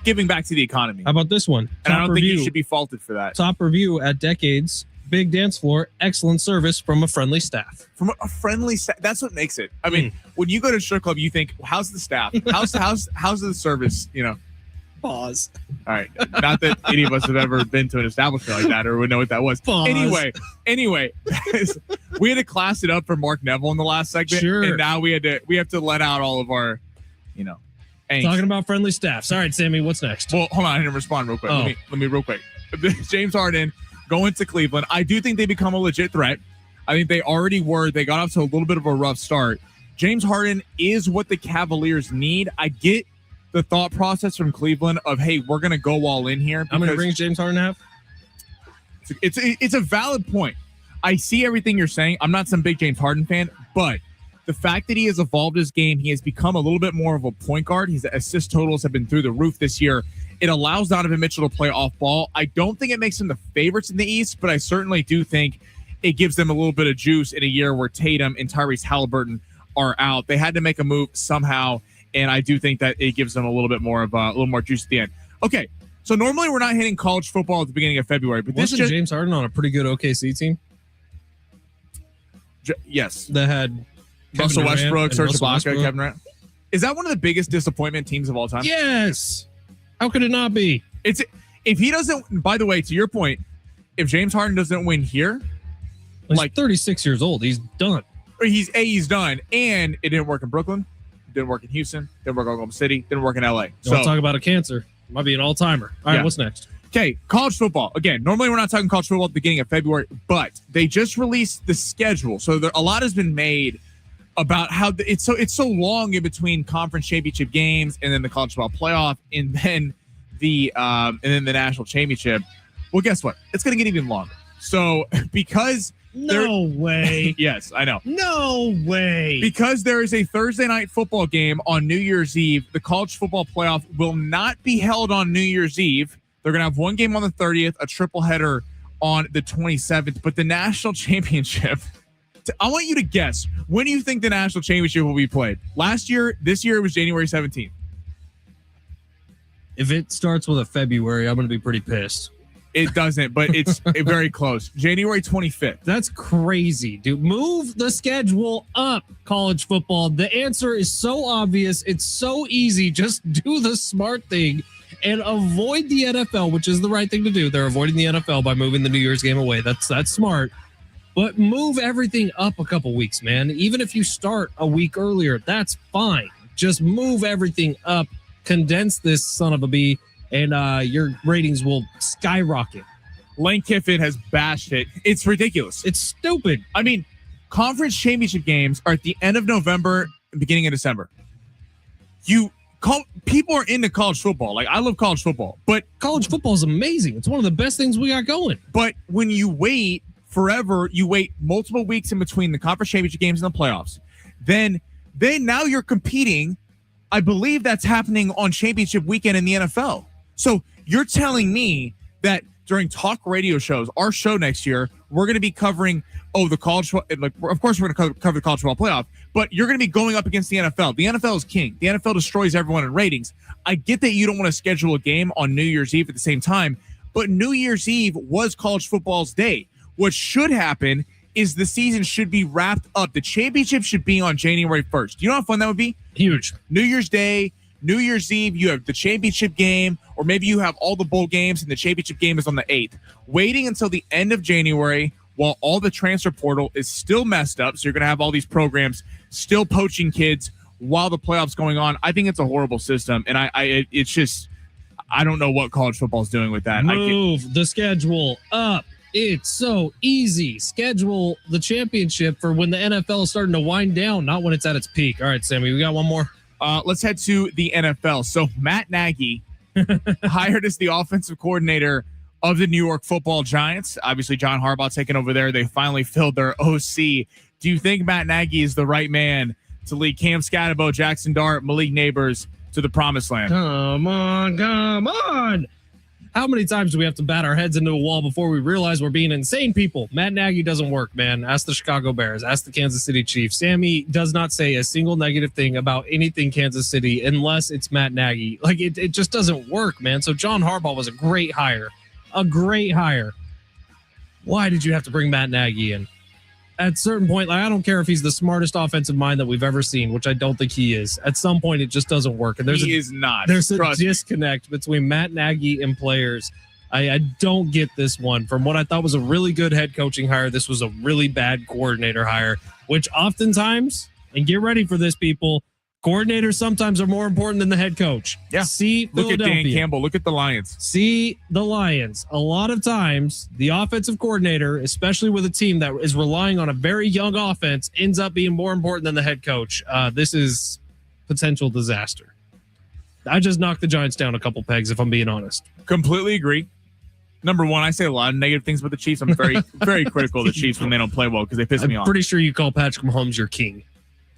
giving back to the economy. How about this one? And I don't think he should be faulted for that. Top review at Decades. Big dance floor, excellent service from a friendly staff. From a friendly staff, that's what makes it. I mean, when you go to a strip club, you think, well, "How's the staff? How's the service?" You know. Pause. All right, not that any of us have ever been to an establishment like that or would know what that was. Pause. Anyway, we had to class it up for Mark Neville in the last segment, and now we have to let out all of our, angst. Talking about friendly staffs. All right, Sammy, what's next? Well, hold on, I didn't respond real quick. Let me real quick. James Harden. Going to Cleveland, I do think they become a legit threat. I think they already were. They got off to a little bit of a rough start. James Harden is what the Cavaliers need. I get the thought process from Cleveland of, hey, we're going to go all in here. How many rings James Harden have? It's a valid point. I see everything you're saying. I'm not some big James Harden fan, but the fact that he has evolved his game, he has become a little bit more of a point guard. His assist totals have been through the roof this year. It allows Donovan Mitchell to play off ball. I don't think it makes them the favorites in the East, but I certainly do think it gives them a little bit of juice in a year where Tatum and Tyrese Halliburton are out. They had to make a move somehow, and I do think that it gives them a little bit more of a little more juice at the end. Okay, so normally we're not hitting college football at the beginning of February, but wasn't James Harden on a pretty good OKC team? Yes, that had Russell Westbrook, Serge Ibaka, Kevin Durant. Is that one of the biggest disappointment teams of all time? Yes. How could it not be? If he doesn't, by the way, to your point, if James Harden doesn't win here, he's 36 years old. He's done. Or he's done. And it didn't work in Brooklyn. It didn't work in Houston. Didn't work in Oklahoma City. Didn't work in LA. Don't talk about a cancer. Might be an all-timer. All right, what's next? Okay, college football. Again, normally we're not talking college football at the beginning of February, but they just released the schedule. So a lot has been made about how it's so long in between conference championship games and then the college football playoff and then the national championship. Well, guess what? It's going to get even longer. So because no way. Yes, I know. No way. Because there is a Thursday night football game on New Year's Eve, the college football playoff will not be held on New Year's Eve. They're going to have one game on the 30th, a triple header on the 27th, but the national championship. I want you to guess, when do you think the national championship will be played? Last year, this year, it was January 17th. If it starts with a February, I'm going to be pretty pissed. It doesn't, but it's very close. January 25th. That's crazy, dude. Move the schedule up, college football. The answer is so obvious. It's so easy. Just do the smart thing and avoid the NFL, which is the right thing to do. They're avoiding the NFL by moving the New Year's game away. That's smart. But move everything up a couple weeks, man. Even if you start a week earlier, that's fine. Just move everything up, condense this son of a bee, and your ratings will skyrocket. Lane Kiffin has bashed it. It's ridiculous. It's stupid. I mean, conference championship games are at the end of November and beginning of December. People are into college football. Like, I love college football, but college football is amazing. It's one of the best things we got going. But when you wait forever, you wait multiple weeks in between the conference championship games and the playoffs. Then now you're competing. I believe that's happening on championship weekend in the NFL. So you're telling me that during talk radio shows, our show next year, we're going to be covering, the college, like, of course we're going to cover the college football playoff, but you're going to be going up against the NFL. The NFL is king. The NFL destroys everyone in ratings. I get that you don't want to schedule a game on New Year's Eve at the same time, but New Year's Eve was college football's day. What should happen is the season should be wrapped up. The championship should be on January 1st. Do you know how fun that would be? Huge. New Year's Day, New Year's Eve, you have the championship game, or maybe you have all the bowl games and the championship game is on the 8th. Waiting until the end of January while all the transfer portal is still messed up, so you're going to have all these programs still poaching kids while the playoffs going on. I think it's a horrible system, and it's just I don't know what college football is doing with that. Move the schedule up. It's so easy. Schedule the championship for when the NFL is starting to wind down, not when it's at its peak. All right, Sammy, we got one more. Let's head to the NFL. So Matt Nagy hired as the offensive coordinator of the New York Football Giants. Obviously, John Harbaugh taking over there. They finally filled their OC. Do you think Matt Nagy is the right man to lead Cam Scatterbo, Jackson Dart, Malik Neighbors to the promised land? Come on. How many times do we have to bat our heads into a wall before we realize we're being insane people? Matt Nagy doesn't work, man. Ask the Chicago Bears. Ask the Kansas City Chiefs. Sammy does not say a single negative thing about anything Kansas City unless it's Matt Nagy. Like, it just doesn't work, man. So John Harbaugh was a great hire. A great hire. Why did you have to bring Matt Nagy in? At a certain point, like, I don't care if he's the smartest offensive mind that we've ever seen, which I don't think he is. At some point, it just doesn't work. And He is not. There's a disconnect between Matt Nagy and players. I don't get this one. From what I thought was a really good head coaching hire, this was a really bad coordinator hire, which oftentimes, and get ready for this, people, coordinators sometimes are more important than the head coach. Yeah. See, look at Dan Campbell. Look at the Lions. See the Lions. A lot of times, the offensive coordinator, especially with a team that is relying on a very young offense, ends up being more important than the head coach. This is potential disaster. I just knocked the Giants down a couple pegs, if I'm being honest. Completely agree. Number one, I say a lot of negative things about the Chiefs. I'm very, very critical of the Chiefs when they don't play well because they piss me off. I'm pretty sure you call Patrick Mahomes your king.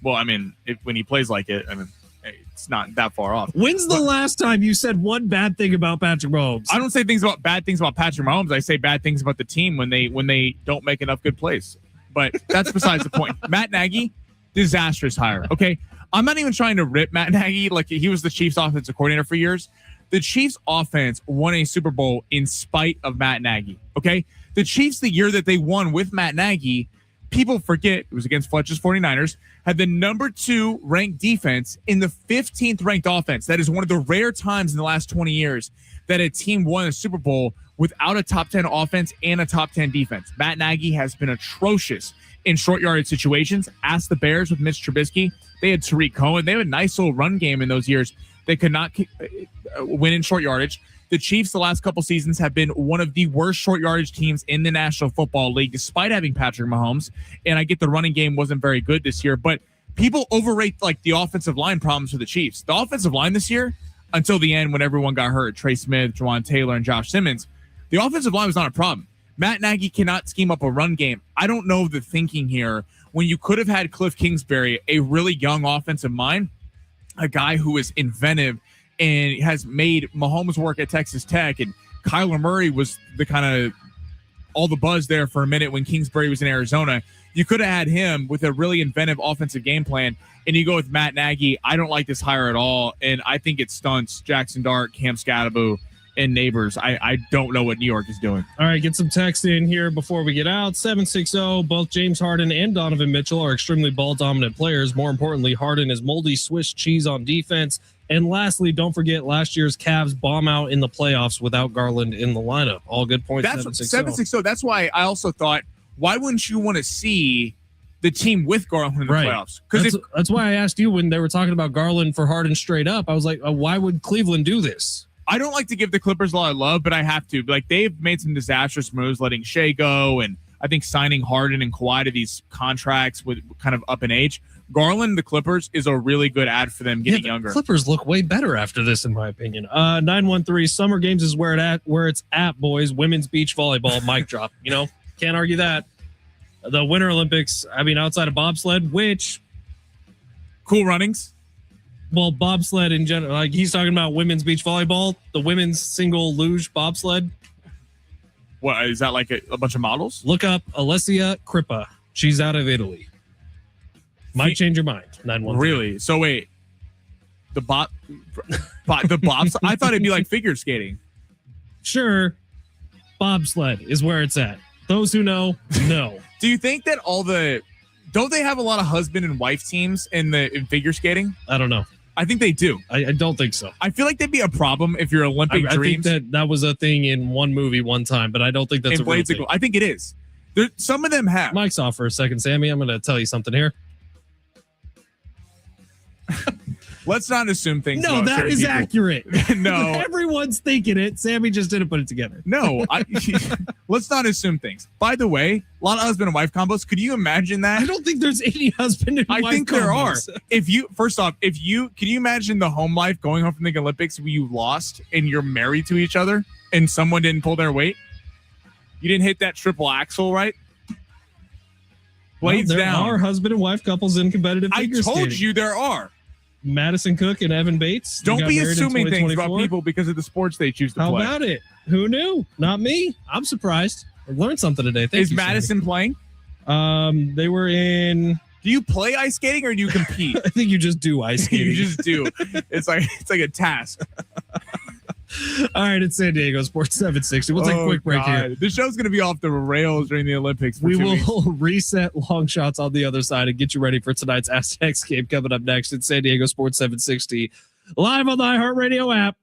Well, I mean, when he plays like it, I mean, it's not that far off. When's the last time you said one bad thing about Patrick Mahomes? I don't say bad things about Patrick Mahomes. I say bad things about the team when they don't make enough good plays. But that's besides the point. Matt Nagy, disastrous hire. Okay, I'm not even trying to rip Matt Nagy like he was the Chiefs' offensive coordinator for years. The Chiefs' offense won a Super Bowl in spite of Matt Nagy. Okay, the Chiefs, the year that they won with Matt Nagy, people forget it was against Fletch's 49ers, had the number 2 ranked defense in the 15th ranked offense. That is one of the rare times in the last 20 years that a team won a Super Bowl without a top 10 offense and a top 10 defense. Matt Nagy has been atrocious in short yardage situations. Ask the Bears with Mitch Trubisky. They had Tariq Cohen. They had a nice little run game in those years. They could not win in short yardage. The Chiefs the last couple seasons have been one of the worst short yardage teams in the National Football League, despite having Patrick Mahomes. And I get the running game wasn't very good this year, but people overrate like the offensive line problems for the Chiefs. The offensive line this year, until the end when everyone got hurt, Trey Smith, Juwan Taylor, and Josh Simmons, the offensive line was not a problem. Matt Nagy cannot scheme up a run game. I don't know the thinking here when you could have had Cliff Kingsbury, a really young offensive mind, a guy who is inventive and has made Mahomes work at Texas Tech, and Kyler Murray was the kind of all the buzz there for a minute when Kingsbury was in Arizona. You could have had him with a really inventive offensive game plan, and you go with Matt Nagy. I don't like this hire at all, and I think it stunts Jackson Dart, Cam Scatterbo, and Neighbors. I don't know what New York is doing. All right, get some text in here before we get out. 760, both James Harden and Donovan Mitchell are extremely ball-dominant players. More importantly, Harden is moldy Swiss cheese on defense. And lastly, don't forget last year's Cavs bomb out in the playoffs without Garland in the lineup. All good points. That's 760. That's why I also thought, why wouldn't you want to see the team with Garland in the playoffs? Because that's why I asked you when they were talking about Garland for Harden straight up. I was like, why would Cleveland do this? I don't like to give the Clippers a lot of love, but I have to. Like, they've made some disastrous moves, letting Shea go, and I think signing Harden and Kawhi to these contracts with kind of up in age. Garland, the Clippers, is a really good ad for them getting younger. Clippers look way better after this, in my opinion. 913 Summer Games is where it's at, boys. Women's beach volleyball, mic drop. You know, can't argue that. The Winter Olympics, I mean, outside of bobsled, which cool runnings. Well, bobsled in general, like he's talking about women's beach volleyball, the women's single luge bobsled. What is that, like a bunch of models? Look up Alessia Crippa. She's out of Italy. Might change your mind. 913. Really? So wait, the bobs. I thought it'd be like figure skating. Sure, bobsled is where it's at. Those who know. Do you think that don't they have a lot of husband and wife teams in figure skating? I don't know. I think they do. I don't think so. I feel like that'd be a problem if you're Olympic dreams. I think that was a thing in one movie one time, but I don't think that's a real thing. I think it is. Some of them have. Mike's off for a second, Sammy. I'm going to tell you something here. let's not assume things. No, about that certain is people. accurate. No, Everyone's thinking it. Sammy just didn't put it together. no. Let's not assume things. By the way, a lot of husband and wife combos. Could you imagine that? I don't think there's any husband and wife I think there are. combos. Can you imagine the home life going home from the Olympics where you lost and you're married to each other and someone didn't pull their weight? You didn't hit that triple axel right? Blades there down. are husband and wife couples in competitive I figure told skating. you there are. Madison Cook and Evan Bates. They Don't got be married in assuming things about 2024. people because of the sports they choose to How play. about it? Who knew? Not me. I'm surprised. I learned something today. Thank Is you, Madison playing? Sandy. They were in. Do you play ice skating or do you compete? I think you just do ice skating. You just do. It's like a task. All right, it's San Diego Sports 760. We'll take a quick break here. The show's going to be off the rails during the Olympics. For We 2 will weeks. reset long shots on the other side and get you ready for tonight's Aztecs game coming up next. It's San Diego Sports 760 live on the iHeartRadio app.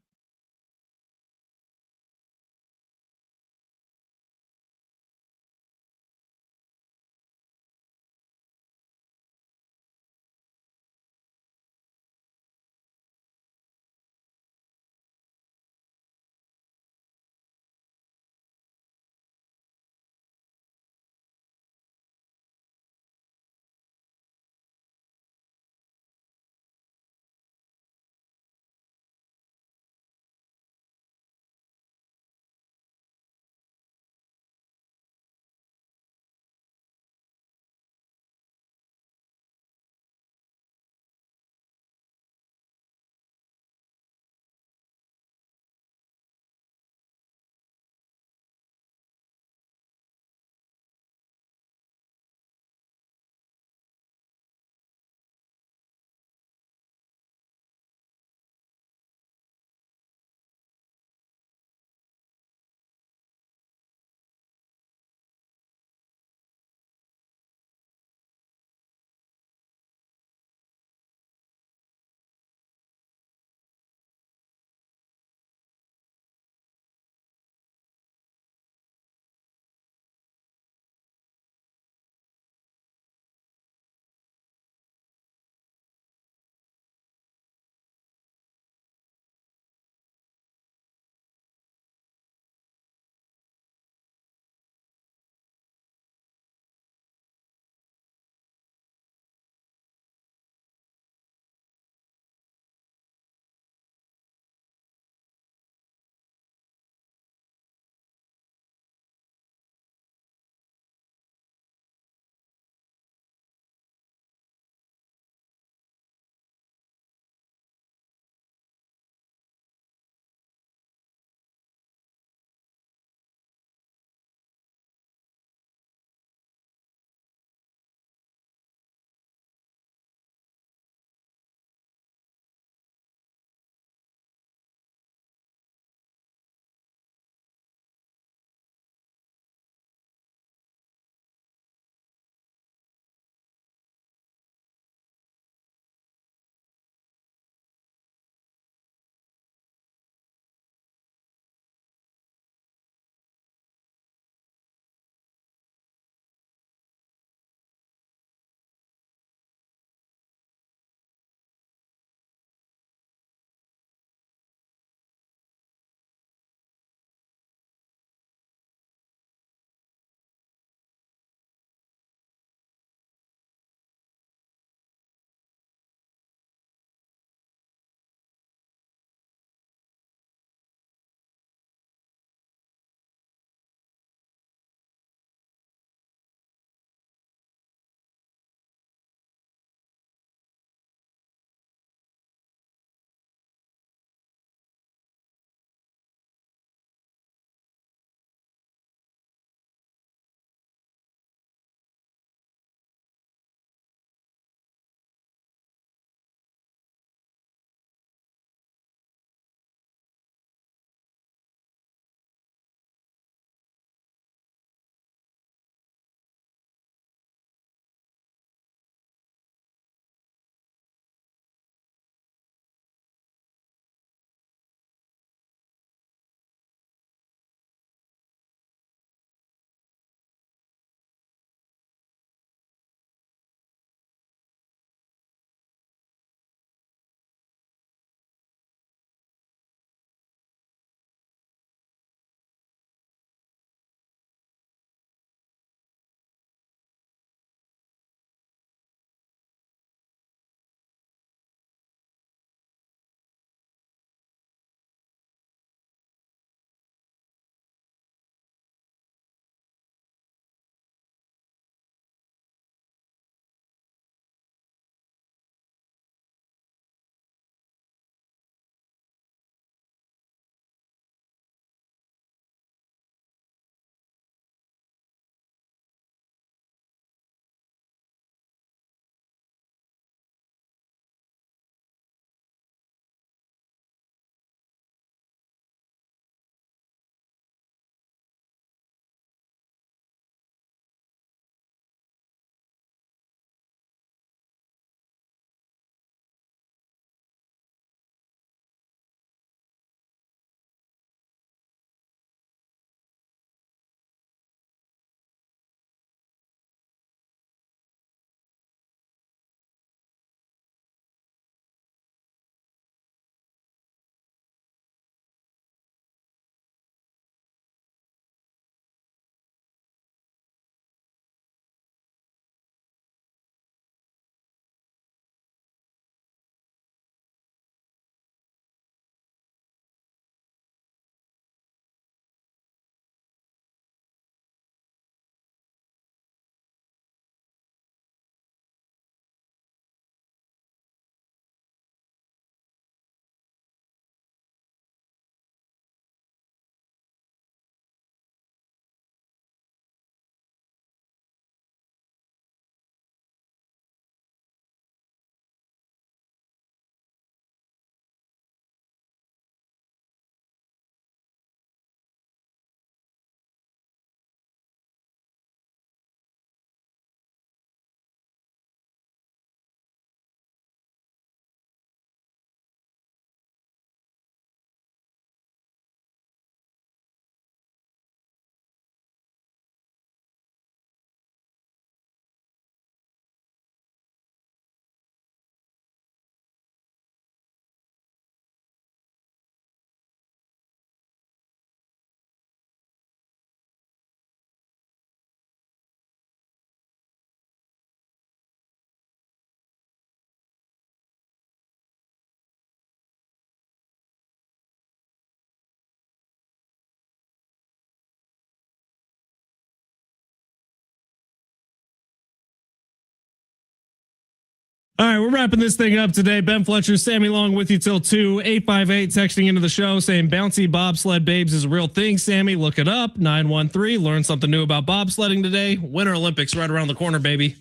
All right, we're wrapping this thing up today. Ben Fletcher, Sammy Long with you till 2. 858 texting into the show saying bouncy bobsled babes is a real thing. Sammy, look it up. 913, learn something new about bobsledding today. Winter Olympics right around the corner, baby.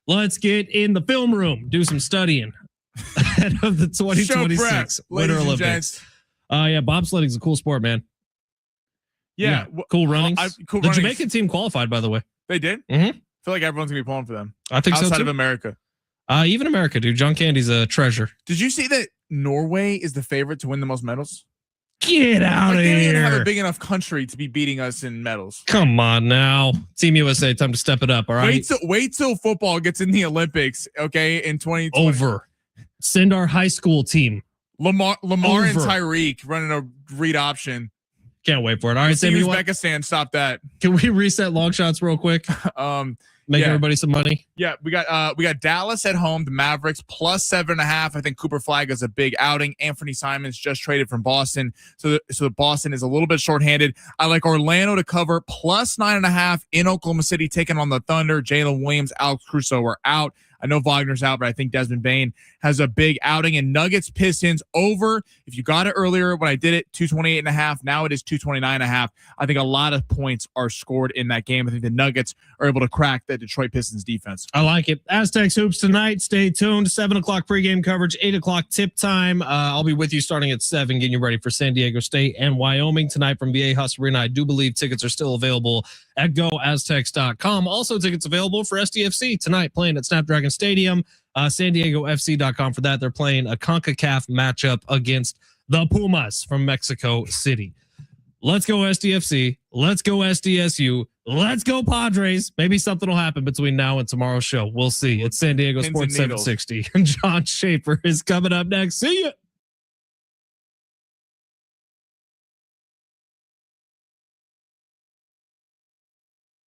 Let's get in the film room. Do some studying ahead of the 2026 Winter Olympics. Yeah, bobsledding is a cool sport, man. Yeah. Cool runnings. Cool the runnings. Jamaican team qualified, by the way. They did? Mm-hmm. I feel like everyone's going to be pulling for them. I think so, too. Outside of America. Even America, dude. John Candy's a treasure. Did you see that Norway is the favorite to win the most medals? Get out of They don't even here. have a big enough country to be beating us in medals. Come on now. Team USA, time to step it up, all right? Wait till football gets in the Olympics, okay, in 2020. Over. Send our high school team. Lamar Over. and Tyreek running a read option. Can't wait for it. All right, Sammy, Uzbekistan, stop that. Can we reset long shots real quick? Make everybody some money. Yeah, we got Dallas at home, the Mavericks plus 7.5. I think Cooper Flag is a big outing. Anthony Simons just traded from Boston, so Boston is a little bit shorthanded. I like Orlando to cover plus 9.5 in Oklahoma City, taking on the Thunder. Jalen Williams, Alex Caruso are out. I know Wagner's out, but I think Desmond Bane has a big outing. And Nuggets Pistons over. If you got it earlier when I did it, 228.5. Now it is 229.5. I think a lot of points are scored in that game. I think the Nuggets are able to crack the Detroit Pistons defense. I like it. Aztecs hoops tonight. Stay tuned. 7 o'clock pregame coverage, 8 o'clock tip time. I'll be with you starting at 7, getting you ready for San Diego State and Wyoming tonight from VA Huss Arena. I do believe tickets are still available at goaztecs.com. Also tickets available for SDFC tonight playing at Snapdragon Stadium. San Diego FC.com for that. They're playing a CONCACAF matchup against the Pumas from Mexico City. Let's go SDFC. Let's go SDSU. Let's go Padres. Maybe something will happen between now and tomorrow's show. We'll see. It's San Diego Sports 760. And John Schaefer is coming up next. See ya.